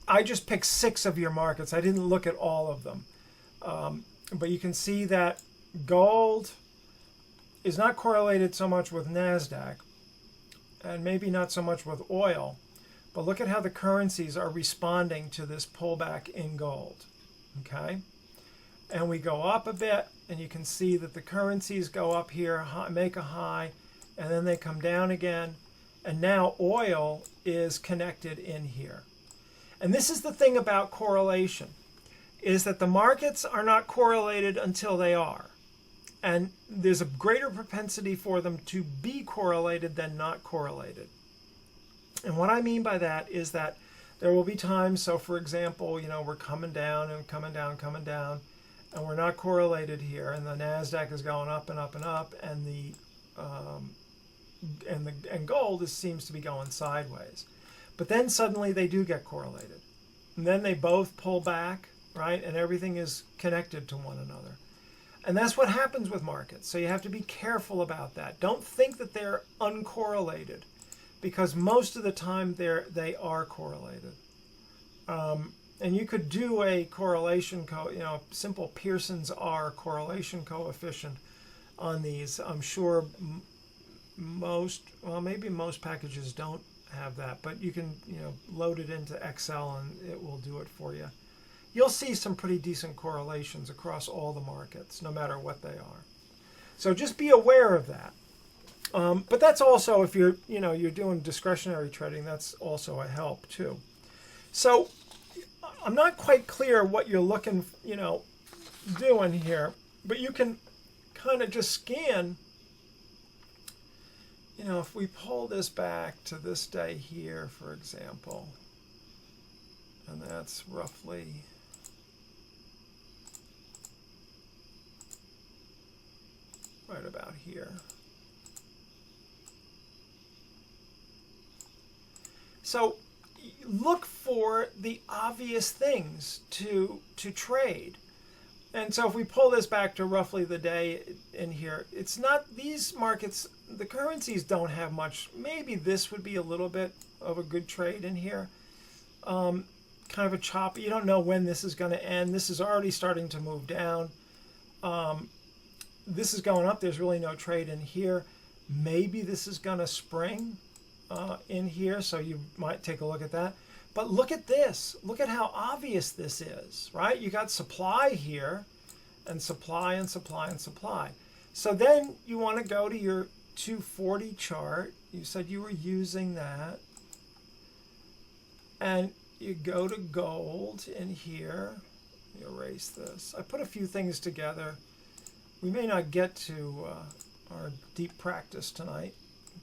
I just picked 6 of your markets. I didn't look at all of them. But you can see that gold is not correlated so much with NASDAQ, and maybe not so much with oil. But look at how the currencies are responding to this pullback in gold. Okay? And we go up a bit, and you can see that the currencies go up here, make a high, and then they come down again. And now oil is connected in here. And this is the thing about correlation, is that the markets are not correlated until they are. And there's a greater propensity for them to be correlated than not correlated. And what I mean by that is that there will be times, so for example, you know, we're coming down and coming down, and we're not correlated here, and the NASDAQ is going up and up and up, and gold seems to be going sideways. But then suddenly they do get correlated. And then they both pull back, right? And everything is connected to one another. And that's what happens with markets. So you have to be careful about that. Don't think that they're uncorrelated, because most of the time they are correlated. And you could do a correlation, simple Pearson's R correlation coefficient on these. I'm sure maybe most packages don't have that, but you can load it into Excel and it will do it for you. You'll see some pretty decent correlations across all the markets, no matter what they are. So just be aware of that. But that's also, if you're doing discretionary trading, that's also a help too. So I'm not quite clear what you're looking, doing here, but you can kind of just scan. If we pull this back to this day here, for example, and that's roughly right about here. So look for the obvious things to trade. And so if we pull this back to roughly the day in here, it's not these markets, the currencies don't have much. Maybe this would be a little bit of a good trade in here. Kind of a choppy. You don't know when this is going to end. This is already starting to move down. This is going up. There's really no trade in here. Maybe this is going to spring in here, so you might take a look at that. But look at this. Look at how obvious this is, right? You got supply here, and supply and supply and supply. So then you want to go to your 240 chart. You said you were using that. And you go to gold in here. Let me erase this. I put a few things together. We may not get to our deep practice tonight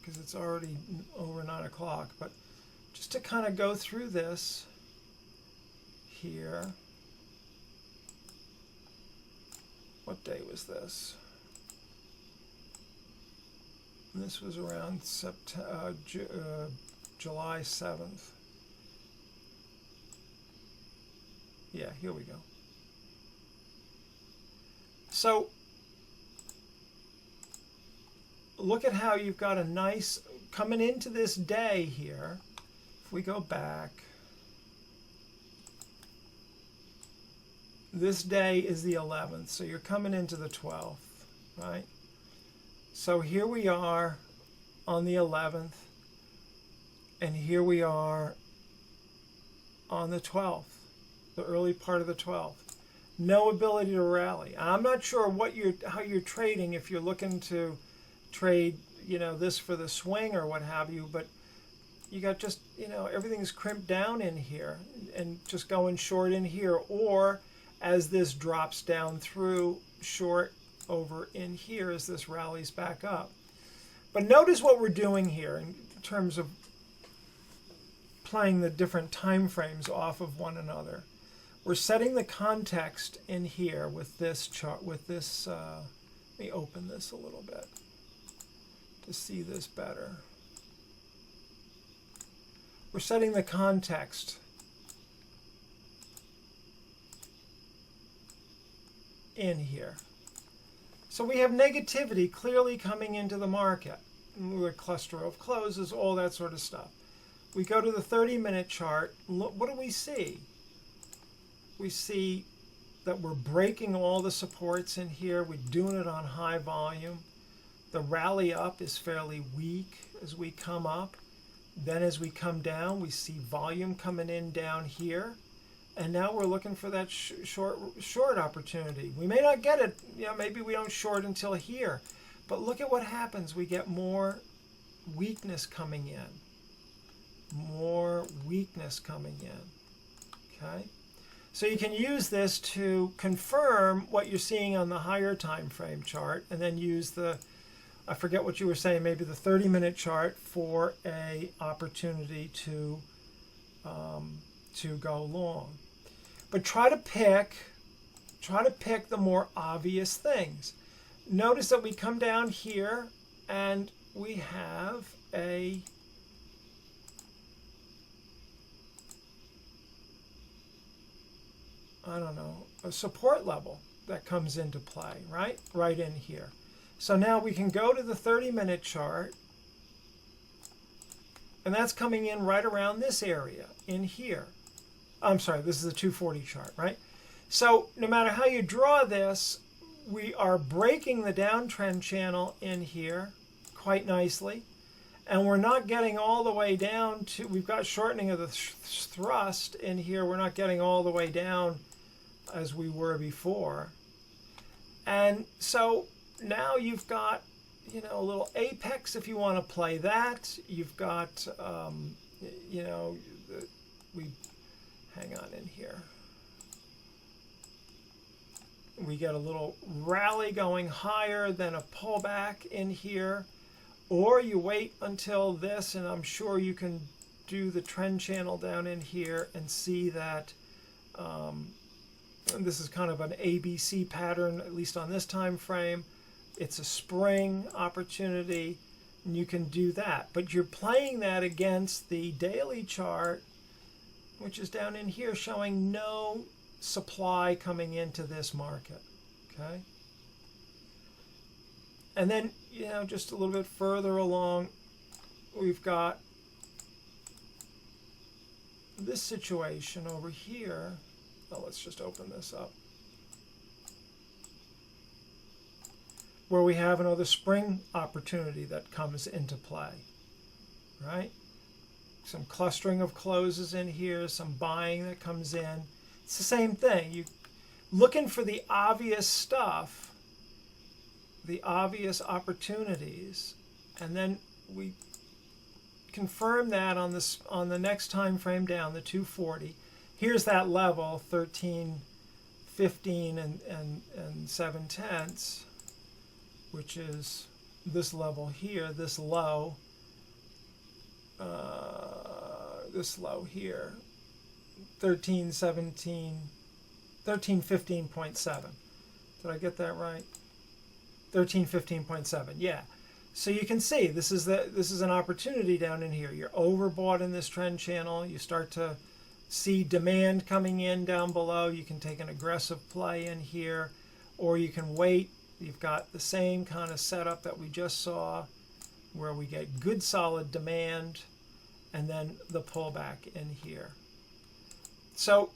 because it's already over 9 o'clock, but just to kind of go through this here. What day was this? This was around July 7th. Yeah, here we go. So look at how you've got a nice, coming into this day here. If we go back, this day is the 11th, so you're coming into the 12th, right? So here we are on the 11th, and here we are on the 12th, the early part of the 12th. No ability to rally. I'm not sure how you're trading, if you're looking to trade, this for the swing or what have you, but you got just, everything's crimped down in here and just going short in here, or as this drops down through, short over in here as this rallies back up. But notice what we're doing here in terms of playing the different time frames off of one another. We're setting the context in here with this chart, with this, let me open this a little bit to see this better. We're setting the context in here. So we have negativity clearly coming into the market. A cluster of closes, all that sort of stuff. We go to the 30-minute chart. Look, what do we see? We see that we're breaking all the supports in here. We're doing it on high volume. The rally up is fairly weak as we come up. Then as we come down, we see volume coming in down here. And now we're looking for that short opportunity. We may not get it. Maybe we don't short until here. But look at what happens. We get more weakness coming in. More weakness coming in. Okay? So you can use this to confirm what you're seeing on the higher time frame chart, and then use the, I forget what you were saying, maybe the 30-minute chart for a opportunity to go long. But try to pick the more obvious things. Notice that we come down here and we have a a support level that comes into play, right in here. So now we can go to the 30-minute chart, and that's coming in right around this area in here. I'm sorry, this is the 240 chart, right? So no matter how you draw this, we are breaking the downtrend channel in here quite nicely, and we're not getting all the way down to, we've got shortening of the thrust in here. We're not getting all the way down as we were before. And so now you've got, a little apex if you want to play that. You've got, hang on in here. We get a little rally going higher, then a pullback in here. Or you wait until this, and I'm sure you can do the trend channel down in here and see that and this is kind of an ABC pattern, at least on this time frame. It's a spring opportunity, and you can do that. But you're playing that against the daily chart, which is down in here, showing no supply coming into this market. Okay? And then, just a little bit further along, we've got this situation over here. Well, let's just open this up, where we have another spring opportunity that comes into play, right? Some clustering of closes in here, some buying that comes in. It's the same thing. You looking for the obvious stuff, the obvious opportunities, and then we confirm that on the next time frame down, the 240. Here's that level, 13.15 and 7/10, which is this level here, this low here, 1315.7. Did I get that right? 1315.7. Yeah. So you can see this is an opportunity down in here. You're overbought in this trend channel. You start to see demand coming in down below. You can take an aggressive play in here, or you can wait. You've got the same kind of setup that we just saw, where we get good solid demand and then the pullback in here. So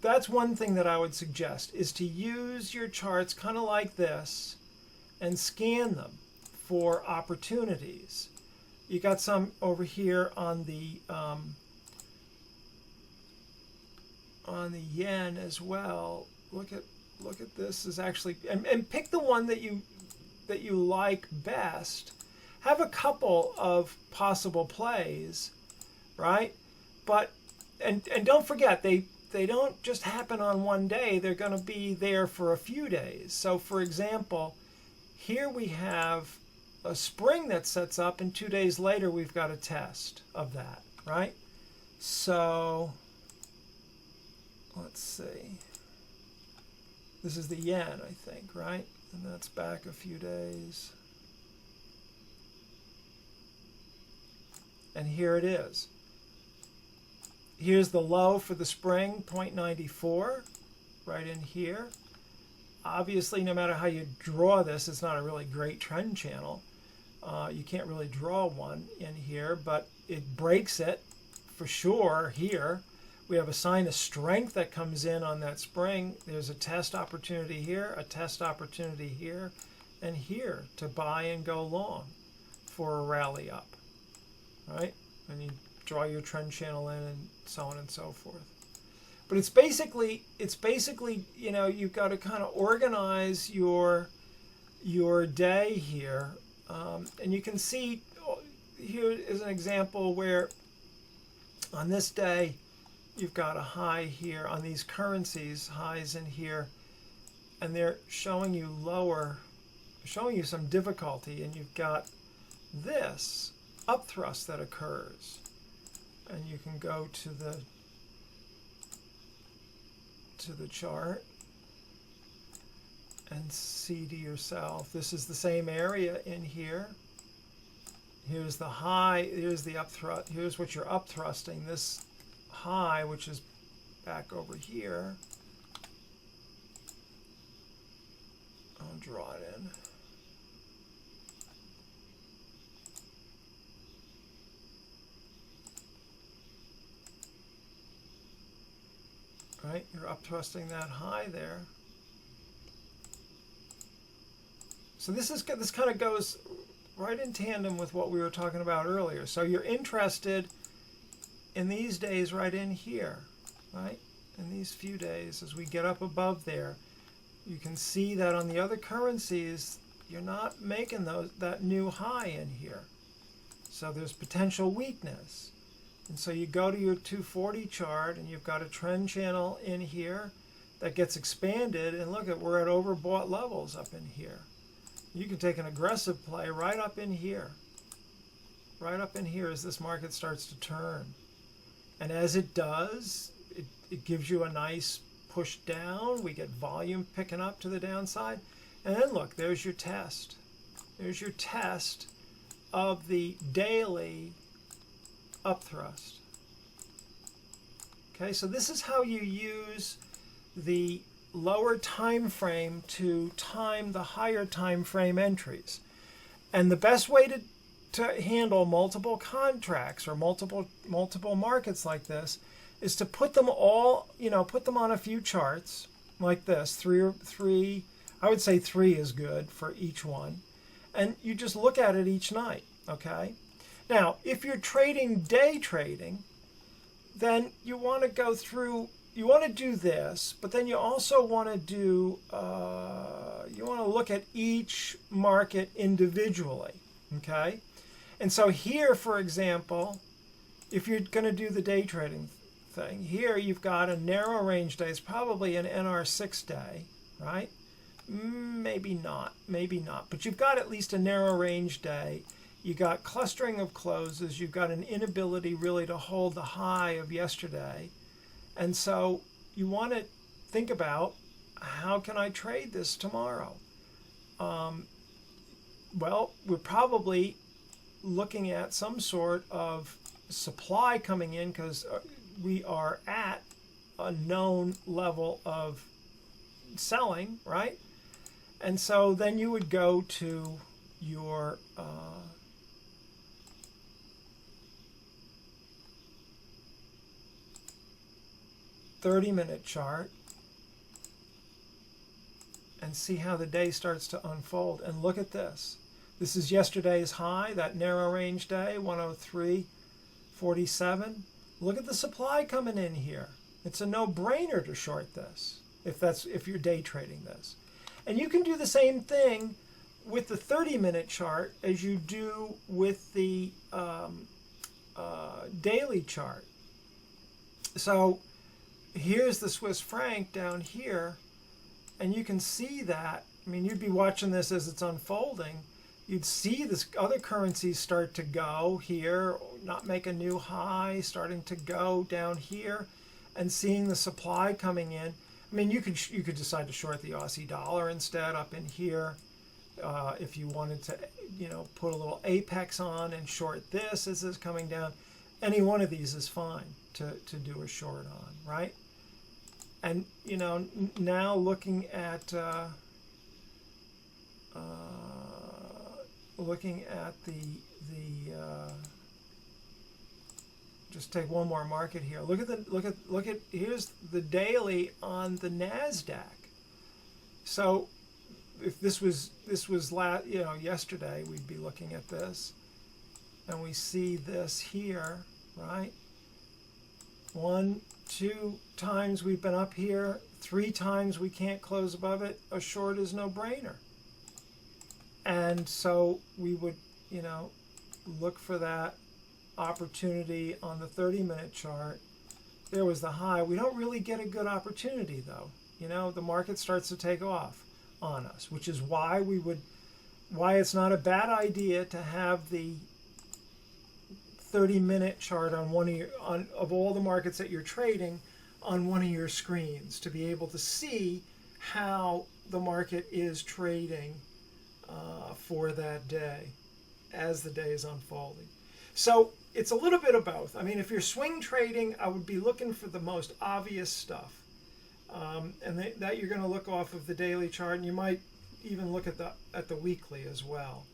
that's one thing that I would suggest, is to use your charts kind of like this and scan them for opportunities. You got some over here on the yen as well. Look at this. Is actually and pick the one that you like best. Have a couple of possible plays, right? But and don't forget, they don't just happen on one day. They're going to be there for a few days. So for example, here we have a spring that sets up, and 2 days later we've got a test of that, right? So let's see. This is the yen, I think, right? And that's back a few days. And here it is. Here's the low for the spring, 0.94, right in here. obviously, no matter how you draw this, it's not a really great trend channel. You can't really draw one in here, but it breaks it for sure here. We have a sign of strength that comes in on that spring. There's a test opportunity here, a test opportunity here, and here to buy and go long for a rally up, right? And you draw your trend channel in and so on and so forth. But it's basically, you know, you've got to kind of organize your day here. And you can see here is an example where on this day, you've got a high here on these currencies, highs in here, and they're showing you lower, showing you some difficulty, and you've got this upthrust that occurs. And you can go to the chart and see to yourself, this is the same area in here. Here's the high, here's the upthrust, here's what you're upthrusting, this high, which is back over here. I'll draw it in. Right, you're upthrusting that high there. So this kind of goes right in tandem with what we were talking about earlier. So you're interested in these days right in here, right? In these few days, as we get up above there, you can see that on the other currencies, you're not making that new high in here. So there's potential weakness. And so you go to your 240 chart and you've got a trend channel in here that gets expanded, and look at, we're at overbought levels up in here. You can take an aggressive play right up in here. Right up in here as this market starts to turn. And as it does, it gives you a nice push down. We get volume picking up to the downside. And then look, there's your test. There's your test of the daily upthrust. Okay, so this is how you use the lower time frame to time the higher time frame entries. And the best way to handle multiple contracts or multiple markets like this is to put them all, put them on a few charts like this, three, I would say 3 is good for each one. And you just look at it each night, okay? Now, if you're day trading, then you want to go through, you want to do this, but then you also want to do, you want to look at each market individually, okay? And so here, for example, if you're going to do the day trading thing, here you've got a narrow range day. It's probably an NR6 day, right? Maybe not, but you've got at least a narrow range day. You got clustering of closes. You've got an inability really to hold the high of yesterday. And so you want to think about, how can I trade this tomorrow? Well, we're probably looking at some sort of supply coming in because we are at a known level of selling, right? And so then you would go to your 30-minute chart and see how the day starts to unfold. And look at this. This is yesterday's high, that narrow range day, 103.47. Look at the supply coming in here. It's a no-brainer to short this if you're day trading this. And you can do the same thing with the 30-minute chart as you do with the daily chart. So here's the Swiss franc down here, and you can see that. I mean, you'd be watching this as it's unfolding. You'd see this other currencies start to go here, not make a new high, starting to go down here, and seeing the supply coming in. I mean, you could decide to short the Aussie dollar instead up in here, if you wanted to, put a little apex on and short this as it's coming down. Any one of these is fine to do a short on, right? And, you know, now looking at the just take one more market here. Look at here's the daily on the Nasdaq. So if this was yesterday, we'd be looking at this, and we see this here, right? 1, 2 times we've been up here, 3 times we can't close above it. A short is no brainer. And so we would, you know, look for that opportunity on the 30-minute chart. There was the high. We don't really get a good opportunity though. You know, the market starts to take off on us, which is why why it's not a bad idea to have the 30-minute chart on of all the markets that you're trading on one of your screens, to be able to see how the market is trading for that day as the day is unfolding. So it's a little bit of both. I mean, if you're swing trading, I would be looking for the most obvious stuff. And that you're going to look off of the daily chart, and you might even look at the weekly as well.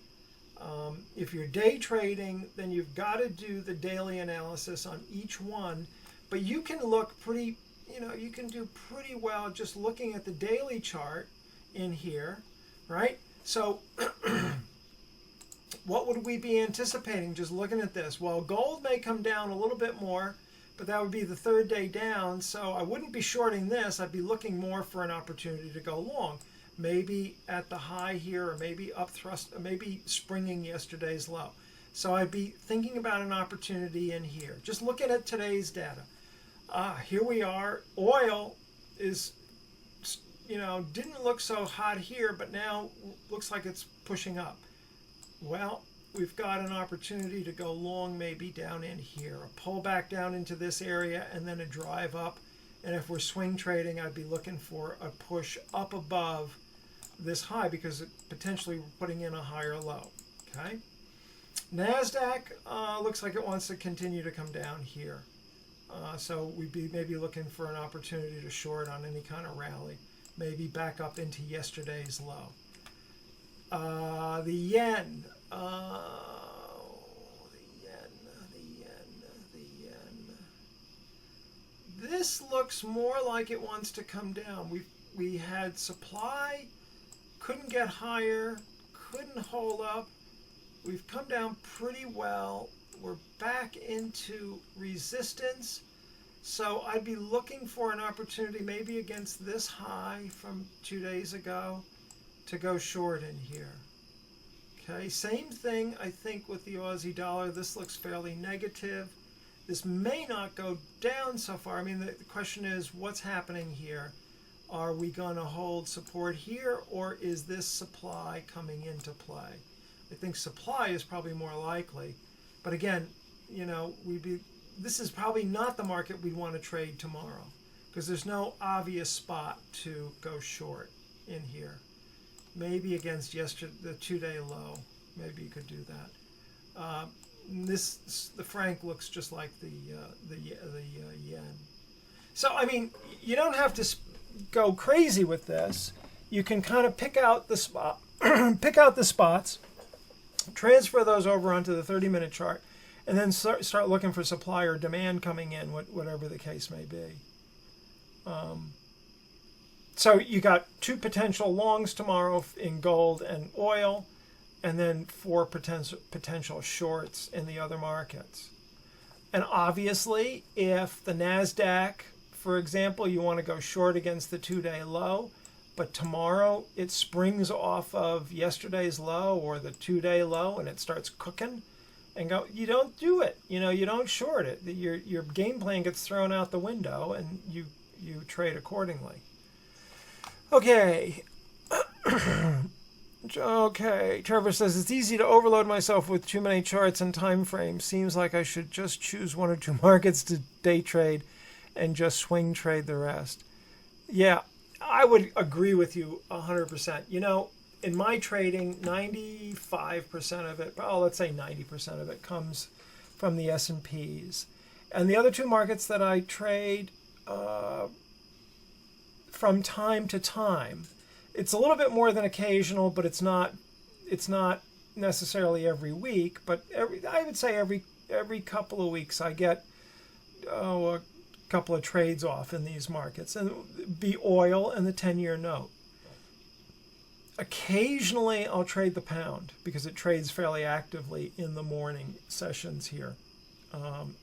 If you're day trading, then you've got to do the daily analysis on each one, but you can look pretty, you know, you can do pretty well just looking at the daily chart in here, right? So what would we be anticipating just looking at this? Well, gold may come down a little bit more, but that would be the third day down, so I wouldn't be shorting this. I'd be looking more for an opportunity to go long, maybe at the high here, or maybe up thrust, or maybe springing yesterday's low. So I'd be thinking about an opportunity in here. Just looking at today's data. Here we are. Oil is, you know, didn't look so hot here, but now looks like it's pushing up. Well, we've got an opportunity to go long maybe down in here, a pull back down into this area, and then a drive up. And if we're swing trading, I'd be looking for a push up above this high, because it potentially we're putting in a higher low. Okay. Nasdaq looks like it wants to continue to come down here. So we'd be maybe looking for an opportunity to short on any kind of rally, maybe back up into yesterday's low. The yen. This looks more like it wants to come down. We had supply, couldn't get higher, couldn't hold up. We've come down pretty well. We're back into resistance. So I'd be looking for an opportunity maybe against this high from 2 days ago to go short in here. Okay, same thing I think with the Aussie dollar. This looks fairly negative. This may not go down so far. I mean, the question is, what's happening here? Are we going to hold support here, or is this supply coming into play? I think supply is probably more likely. But again, you know, this is probably not the market we want to trade tomorrow, because there's no obvious spot to go short in here. Maybe against the 2-day low, maybe you could do that. The franc looks just like the yen. So I mean, you don't have to go crazy with this. You can kind of pick out the spot, pick out the spots, transfer those over onto the 30-minute chart, and then start looking for supply or demand coming in, whatever the case may be. So you got 2 potential longs tomorrow in gold and oil, and then 4 potential shorts in the other markets. And obviously, if the Nasdaq, for example, you want to go short against the 2-day low, but tomorrow it springs off of yesterday's low or the 2-day low and it starts cooking, and you don't do it. You know, you don't short it. Your game plan gets thrown out the window, and you trade accordingly. Okay. Okay. Trevor says, it's easy to overload myself with too many charts and time frames. Seems like I should just choose 1 or 2 markets to day trade and just swing trade the rest. Yeah, I would agree with you 100%. You know, in my trading, 95% of it, let's say 90% of it comes from the S&Ps. And the other 2 markets that I trade, from time to time. It's a little bit more than occasional, but it's not necessarily every week. But I would say every couple of weeks I get a couple of trades off in these markets, and be oil and the 10-year note. Occasionally I'll trade the pound because it trades fairly actively in the morning sessions here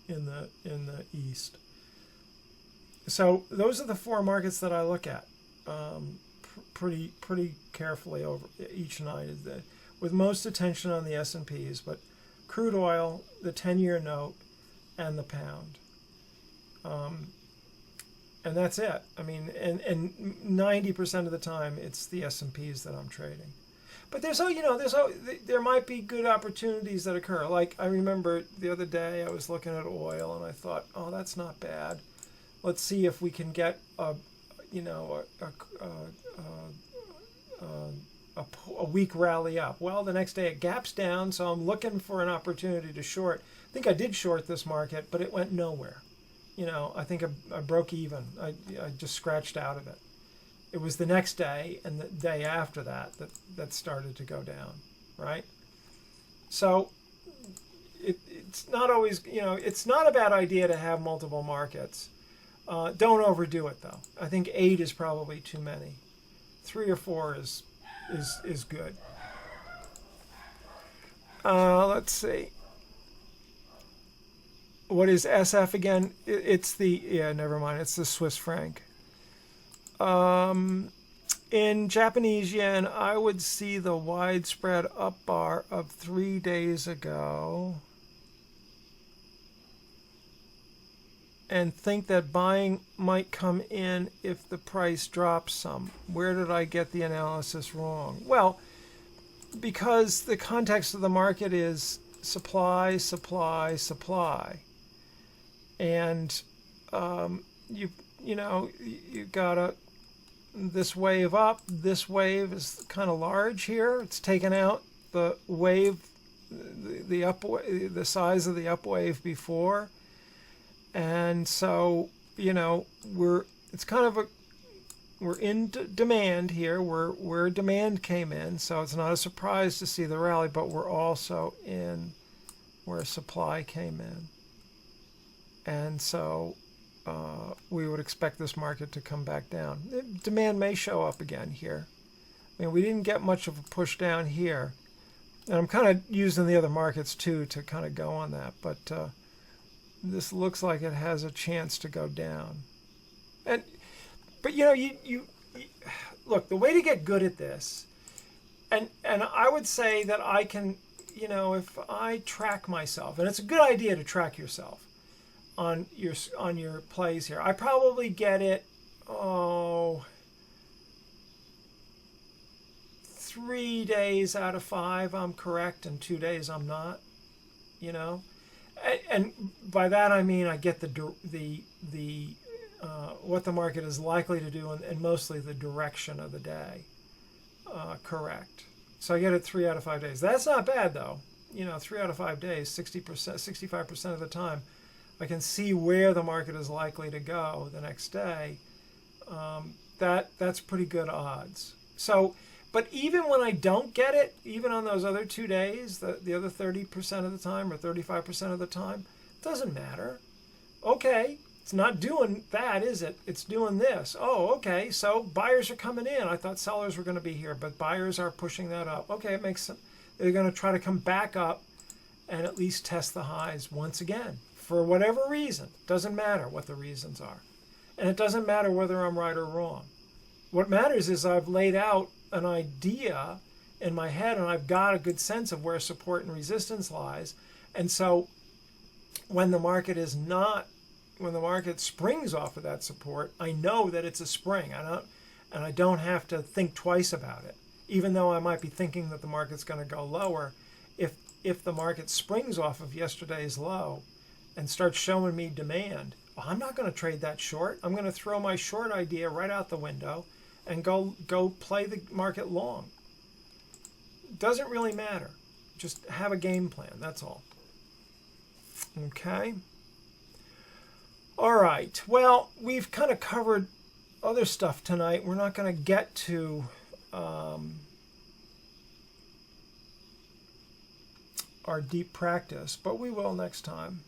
in the East. So those are the four markets that I look at pretty carefully over each night, with most attention on the S&Ps, but crude oil, the 10-year note, and the pound. And that's it. I mean, and 90% of the time it's the S&Ps that I'm trading. But there might be good opportunities that occur. Like I remember the other day I was looking at oil and I thought, oh, that's not bad. Let's see if we can get a weak rally up. Well, the next day it gaps down, so I'm looking for an opportunity to short. I think I did short this market, but it went nowhere. I think I broke even. I just scratched out of it. It was the next day and the day after that started to go down, right? So it's not always, it's not a bad idea to have multiple markets. Don't overdo it though. I think 8 is probably too many. 3 or 4 is good. Let's see. What is SF again? It's never mind. It's the Swiss franc. In Japanese yen, I would see the widespread up bar of 3 days ago and think that buying might come in if the price drops some. Where did I get the analysis wrong? Well, because the context of the market is supply, supply, supply. And you got this wave up. This wave is kind of large here. It's taken out the wave, the size of the up wave before, and so we're in demand here. Where demand came in, so it's not a surprise to see the rally. But we're also in where supply came in. And so we would expect this market to come back down. Demand may show up again here. I mean, we didn't get much of a push down here. And I'm kind of using the other markets too to kind of go on that. But this looks like it has a chance to go down. But you look, the way to get good at this, and I would say that I can, if I track myself, and it's a good idea to track yourself on your plays here. I probably get it 3 days out of 5 I'm correct, and 2 days I'm not. And by that I mean I get the what the market is likely to do and mostly the direction of the day correct. So I get it 3 out of 5 days. That's not bad though. 3 out of 5 days, 60%, 65% of the time, I can see where the market is likely to go the next day. That's pretty good odds. So, but even when I don't get it, even on those other 2 days, the other 30% of the time or 35% of the time, it doesn't matter. Okay, it's not doing that, is it? It's doing this. Oh, okay, so buyers are coming in. I thought sellers were going to be here, but buyers are pushing that up. Okay, it makes sense. They're going to try to come back up and at least test the highs once again. For whatever reason, doesn't matter what the reasons are. And it doesn't matter whether I'm right or wrong. What matters is I've laid out an idea in my head and I've got a good sense of where support and resistance lies. And so when the market springs off of that support, I know that it's a spring. I don't have to think twice about it. Even though I might be thinking that the market's going to go lower, if the market springs off of yesterday's low and starts showing me demand, well, I'm not going to trade that short. I'm going to throw my short idea right out the window and go play the market long. It doesn't really matter. Just have a game plan, that's all. Okay. All right. Well, we've kind of covered other stuff tonight. We're not going to get to our deep practice, but we will next time.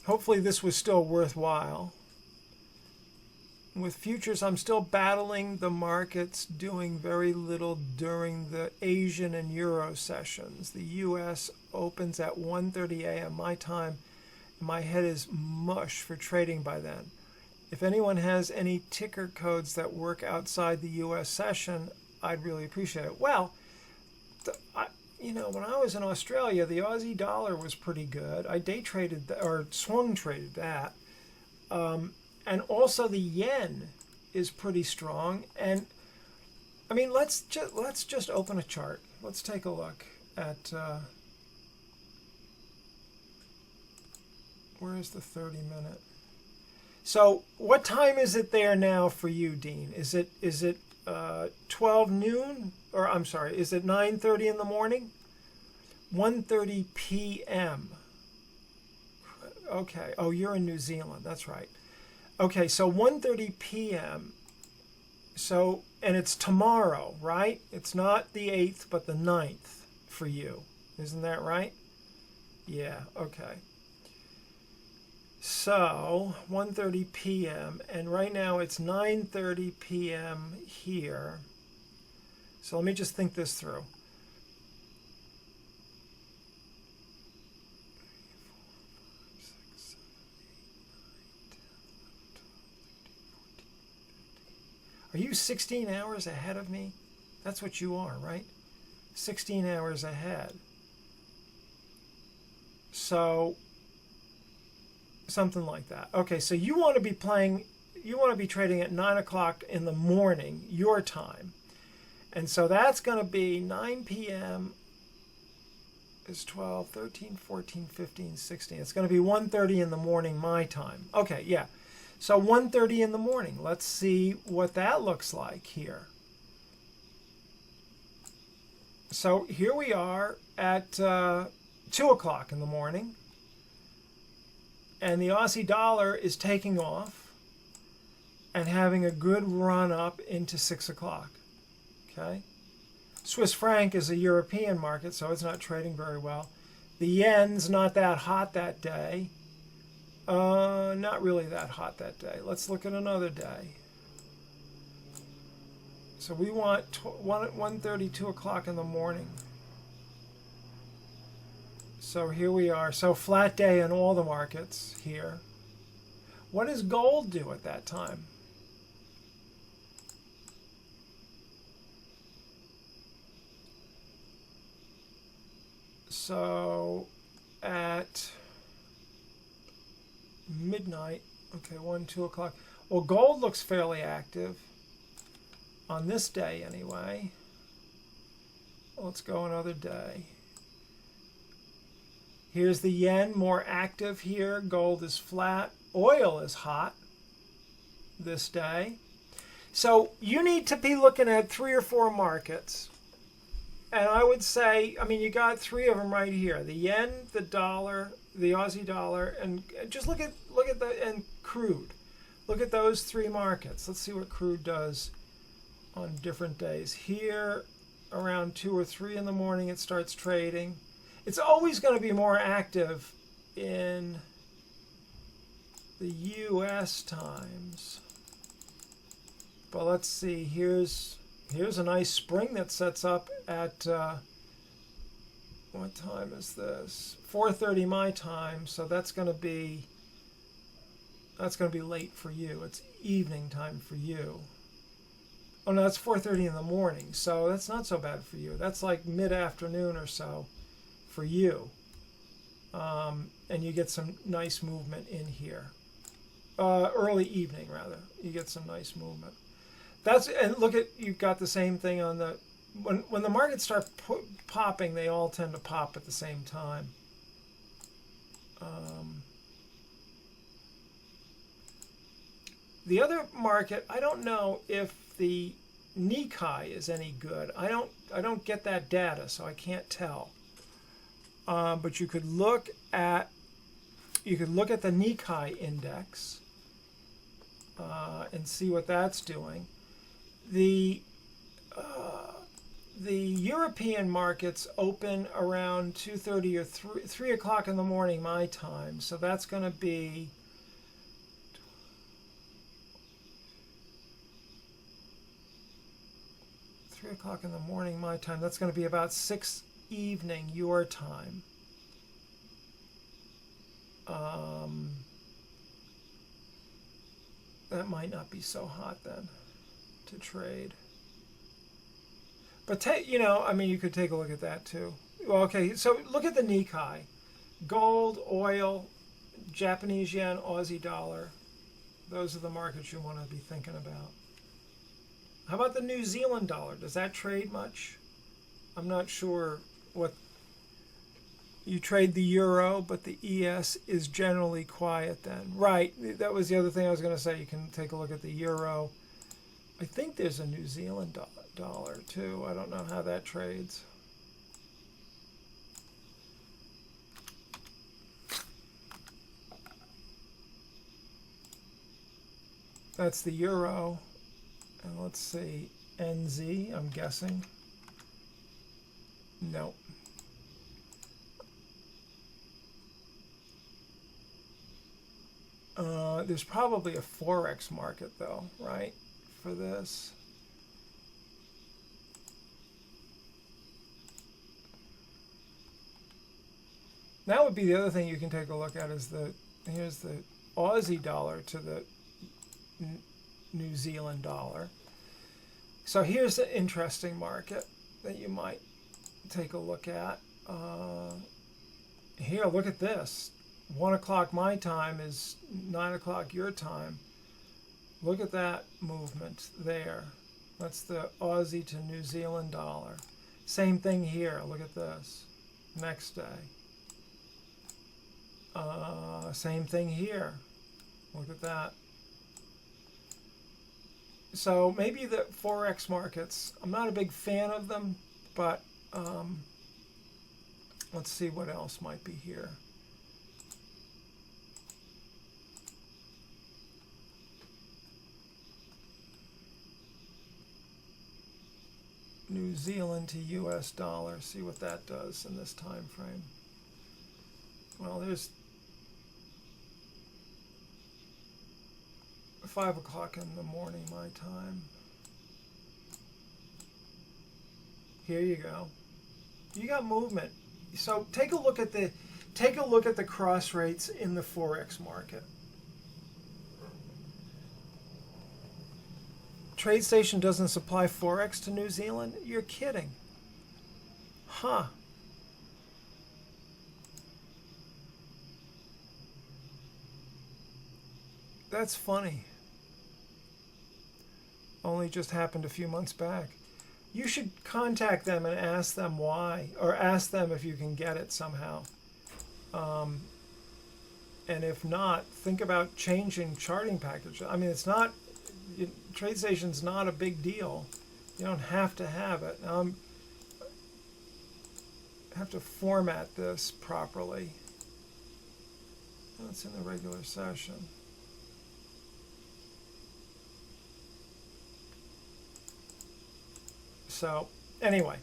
Hopefully this was still worthwhile. With futures, I'm still battling the markets, doing very little during the Asian and Euro sessions. The U.S. opens at 1:30 a.m. my time. My head is mush for trading by then. If anyone has any ticker codes that work outside the U.S. session, I'd really appreciate it. Well, when I was in Australia, the Aussie dollar was pretty good. I day traded or swung traded that. And also the yen is pretty strong. And I mean, let's just open a chart. Let's take a look at where is the 30-minute? So what time is it there now for you, Dean? Is it 12 noon? Or I'm sorry, is it 9:30 in the morning? 1:30 p.m. Okay. Oh, you're in New Zealand. That's right. Okay, so 1:30 p.m. So, and it's tomorrow, right? It's not the 8th, but the 9th for you. Isn't that right? Yeah, okay. So, 1:30 p.m. and right now it's 9:30 p.m. here. So let me just think this through. 3, 4, 5, 6, 7, 8, 9, 10, 11, 12, 13, 14, 15. Are you 16 hours ahead of me? That's what you are, right? 16 hours ahead. So, something like that. Okay, so you want to be trading at 9 o'clock in the morning, your time. And so that's going to be 9 p.m. is 12, 13, 14, 15, 16. It's going to be 1:30 in the morning, my time. Okay, yeah. So 1:30 in the morning. Let's see what that looks like here. So here we are at 2 o'clock in the morning. And the Aussie dollar is taking off and having a good run up into 6 o'clock. Okay. Swiss franc is a European market, so it's not trading very well. The yen's not that hot that day. Not really that hot that day. Let's look at another day. So we want 1:30, 2 o'clock in the morning. So here we are. So flat day in all the markets here. What does gold do at that time? So at midnight, okay, 1, 2 o'clock. Well, gold looks fairly active on this day anyway. Let's go another day. Here's the yen, more active here. Gold is flat. Oil is hot this day. So you need to be looking at 3 or 4 markets. And I would say, I mean, you got 3 of them right here: the yen, the dollar, the Aussie dollar, and just look at and crude. Look at those 3 markets. Let's see what crude does on different days. Here, around 2 or 3 in the morning, it starts trading. It's always going to be more active in the U.S. times. But let's see. Here's a nice spring that sets up at what time is this? 4:30 my time. So that's going to be late for you. It's evening time for you. Oh no, that's 4:30 in the morning. So that's not so bad for you. That's like mid-afternoon or so for you. And you get some nice movement in here. Early evening rather. You get some nice movement. And look at, you've got the same thing on the, when the markets start popping, they all tend to pop at the same time. The other market, I don't know if the Nikkei is any good. I don't get that data, so I can't tell. But you could look at the Nikkei index. and see what that's doing. The European markets open around 2:30 or 3 o'clock in the morning my time, so that's going to be 3 o'clock in the morning my time. That's going to be about 6 evening your time. That might not be so hot then to trade. But I mean, you could take a look at that too. Well, okay, so look at the Nikkei. Gold, oil, Japanese yen, Aussie dollar. Those are the markets you want to be thinking about. How about the New Zealand dollar? Does that trade much? I'm not sure what. You trade the euro, but the ES is generally quiet then. Right, that was the other thing I was going to say. You can take a look at the euro. I think there's a New Zealand dollar too. I don't know how that trades. That's the euro. And let's see, NZ, I'm guessing. No. There's probably a Forex market though, right, for this. That would be the other thing you can take a look at is here's the Aussie dollar to the New Zealand dollar. So here's the interesting market that you might take a look at. Here, look at this. 1 o'clock my time is 9 o'clock your time. Look at that movement there. That's the Aussie to New Zealand dollar. Same thing here. Look at this. Next day. Same thing here. Look at that. So maybe the Forex markets, I'm not a big fan of them, but let's see what else might be here. New Zealand to US dollar, see what that does in this time frame. Well, there's 5 o'clock in the morning my time. Here you go. You got movement. So take a look at the cross rates in the Forex market. TradeStation doesn't supply Forex to New Zealand? You're kidding. Huh. That's funny. Only just happened a few months back. You should contact them and ask them why, or ask them if you can get it somehow. And if not, think about changing charting package. I mean, it's not, TradeStation's not a big deal. You don't have to have it. Now I have to format this properly. It's in the regular session. So anyway,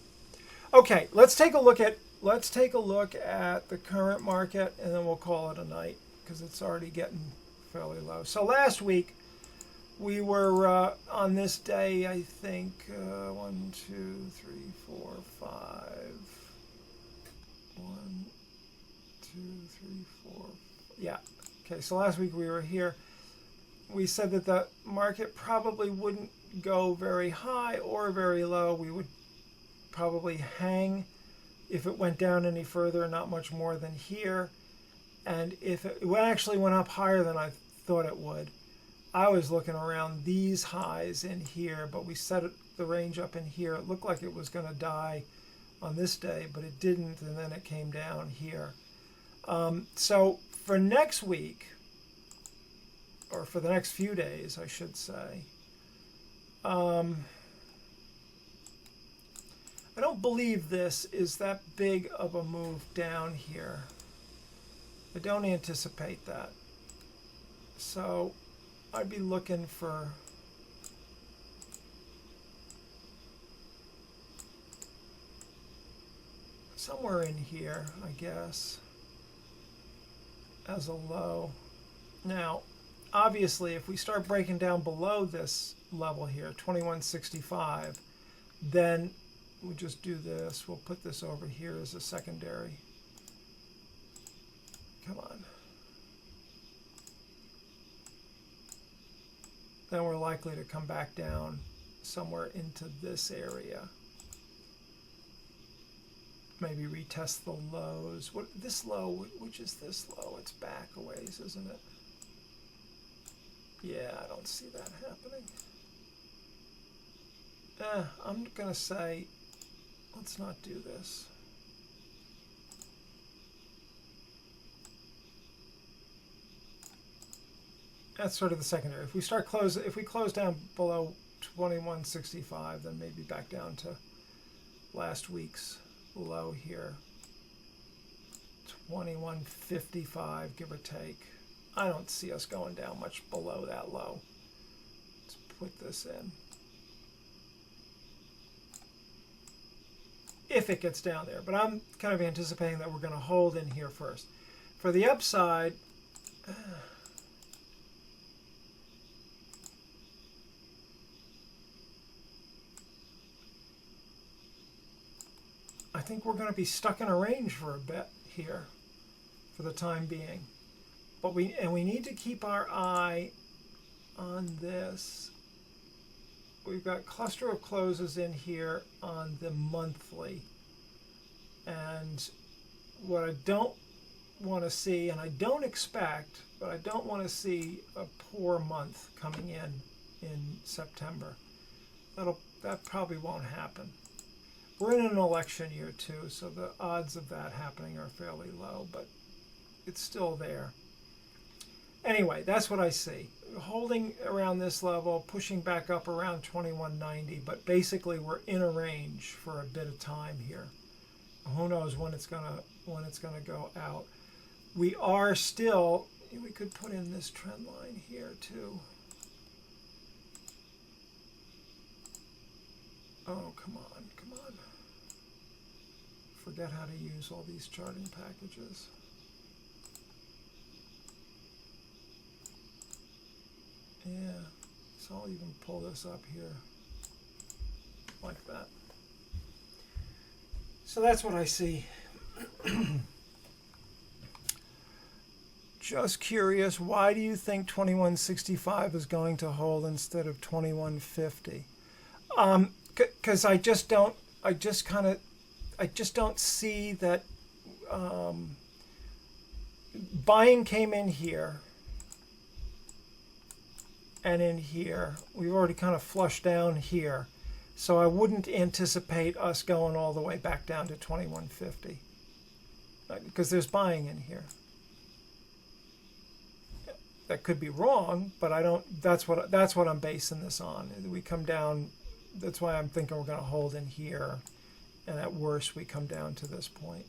okay, let's take a look at the current market, and then we'll call it a night because it's already getting fairly low. So last week we were on this day, I think 1, 2, 3, 4, 5. 1, 2, 3, 4. Yeah. Okay. So last week we were here. We said that the market probably wouldn't go very high or very low. We would probably hang if it went down any further, not much more than here. And if it actually went up higher than I thought it would, I was looking around these highs in here, but we set the range up in here. It looked like it was going to die on this day, but it didn't, and then it came down here. So for next week, or for the next few days, I should say, I don't believe this is that big of a move down here. I don't anticipate that. So I'd be looking for somewhere in here, I guess, as a low. Now, obviously, if we start breaking down below this level here, 2165, then we'll just do this. We'll put this over here as a secondary. Come on. Then we're likely to come back down somewhere into this area. Maybe retest the lows. What this low? Which is this low? It's back a ways, isn't it? Yeah, I don't see that happening. I'm gonna say, let's not do this. That's sort of the secondary. If we close down below 2165, then maybe back down to last week's low here, 2155, give or take. I don't see us going down much below that low. Let's put this in. If it gets down there, but I'm kind of anticipating that we're going to hold in here first. For the upside, I think we're going to be stuck in a range for a bit here for the time being. But we need to keep our eye on this. We've got cluster of closes in here on the monthly. And what I don't want to see, and I don't expect, but I don't want to see a poor month coming in September. That probably won't happen. We're in an election year too, so the odds of that happening are fairly low, but it's still there. Anyway, that's what I see. Holding around this level, pushing back up around 2190, but basically we're in a range for a bit of time here. Who knows when it's gonna go out. We are still, we could put in this trend line here too. Oh, come on. Forget how to use all these charting packages. Yeah, so I'll even pull this up here like that. So that's what I see. Just curious, why do you think 2165 is going to hold instead of 2150? Because I just don't see that. Buying came in here and in here. We've already kind of flushed down here. So I wouldn't anticipate us going all the way back down to 2150. Because there's buying in here. That could be wrong, but I don't. That's what I'm basing this on. We come down. That's why I'm thinking we're going to hold in here. And at worst, we come down to this point.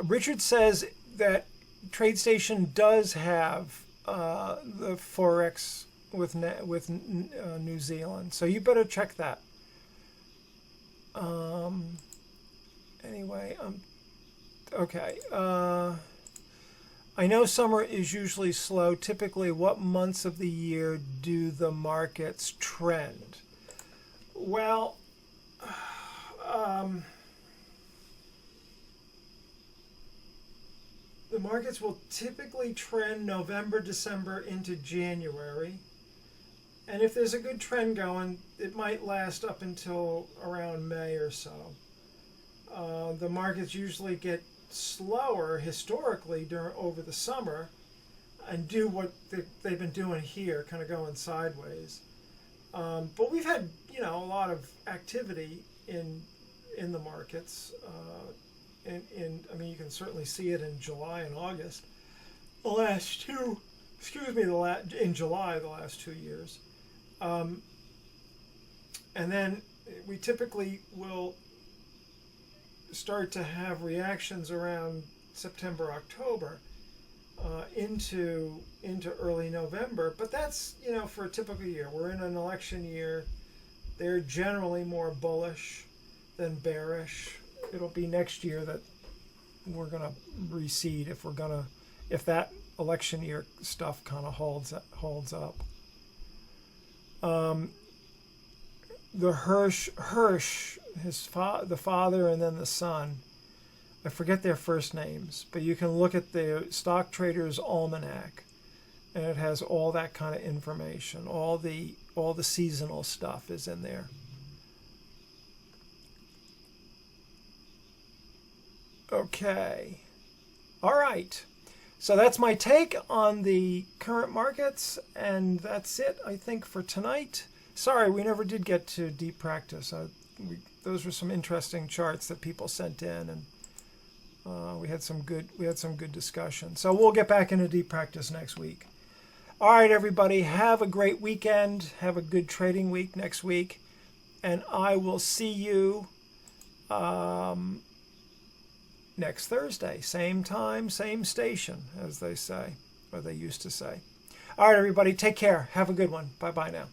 Richard says that TradeStation does have the Forex with New Zealand, so you better check that. Anyway, okay. I know summer is usually slow. Typically, what months of the year do the markets trend? Well, the markets will typically trend November, December into January. And if there's a good trend going, it might last up until around May or so. The markets usually get slower historically over the summer and do what they've been doing here, kind of going sideways. But we've had a lot of activity in the markets. I mean, you can certainly see it in July and August. In July the last 2 years. And then we typically will start to have reactions around September, October, into early November. But that's, for a typical year. We're in an election year. They're generally more bullish than bearish. It'll be next year that we're gonna recede if that election year stuff kind of holds up. The Hirsch, the father and then the son. I forget their first names, but you can look at the Stock Trader's Almanac, and it has all that kind of information. All the seasonal stuff is in there. Okay. All right. So that's my take on the current markets, and that's it, I think, for tonight. Sorry, we never did get to deep practice. Those were some interesting charts that people sent in, and we had some good discussion. So we'll get back into deep practice next week. All right, everybody, have a great weekend. Have a good trading week next week, and I will see you next Thursday, same time, same station, as they say, or they used to say. All right, everybody, take care. Have a good one. Bye-bye now.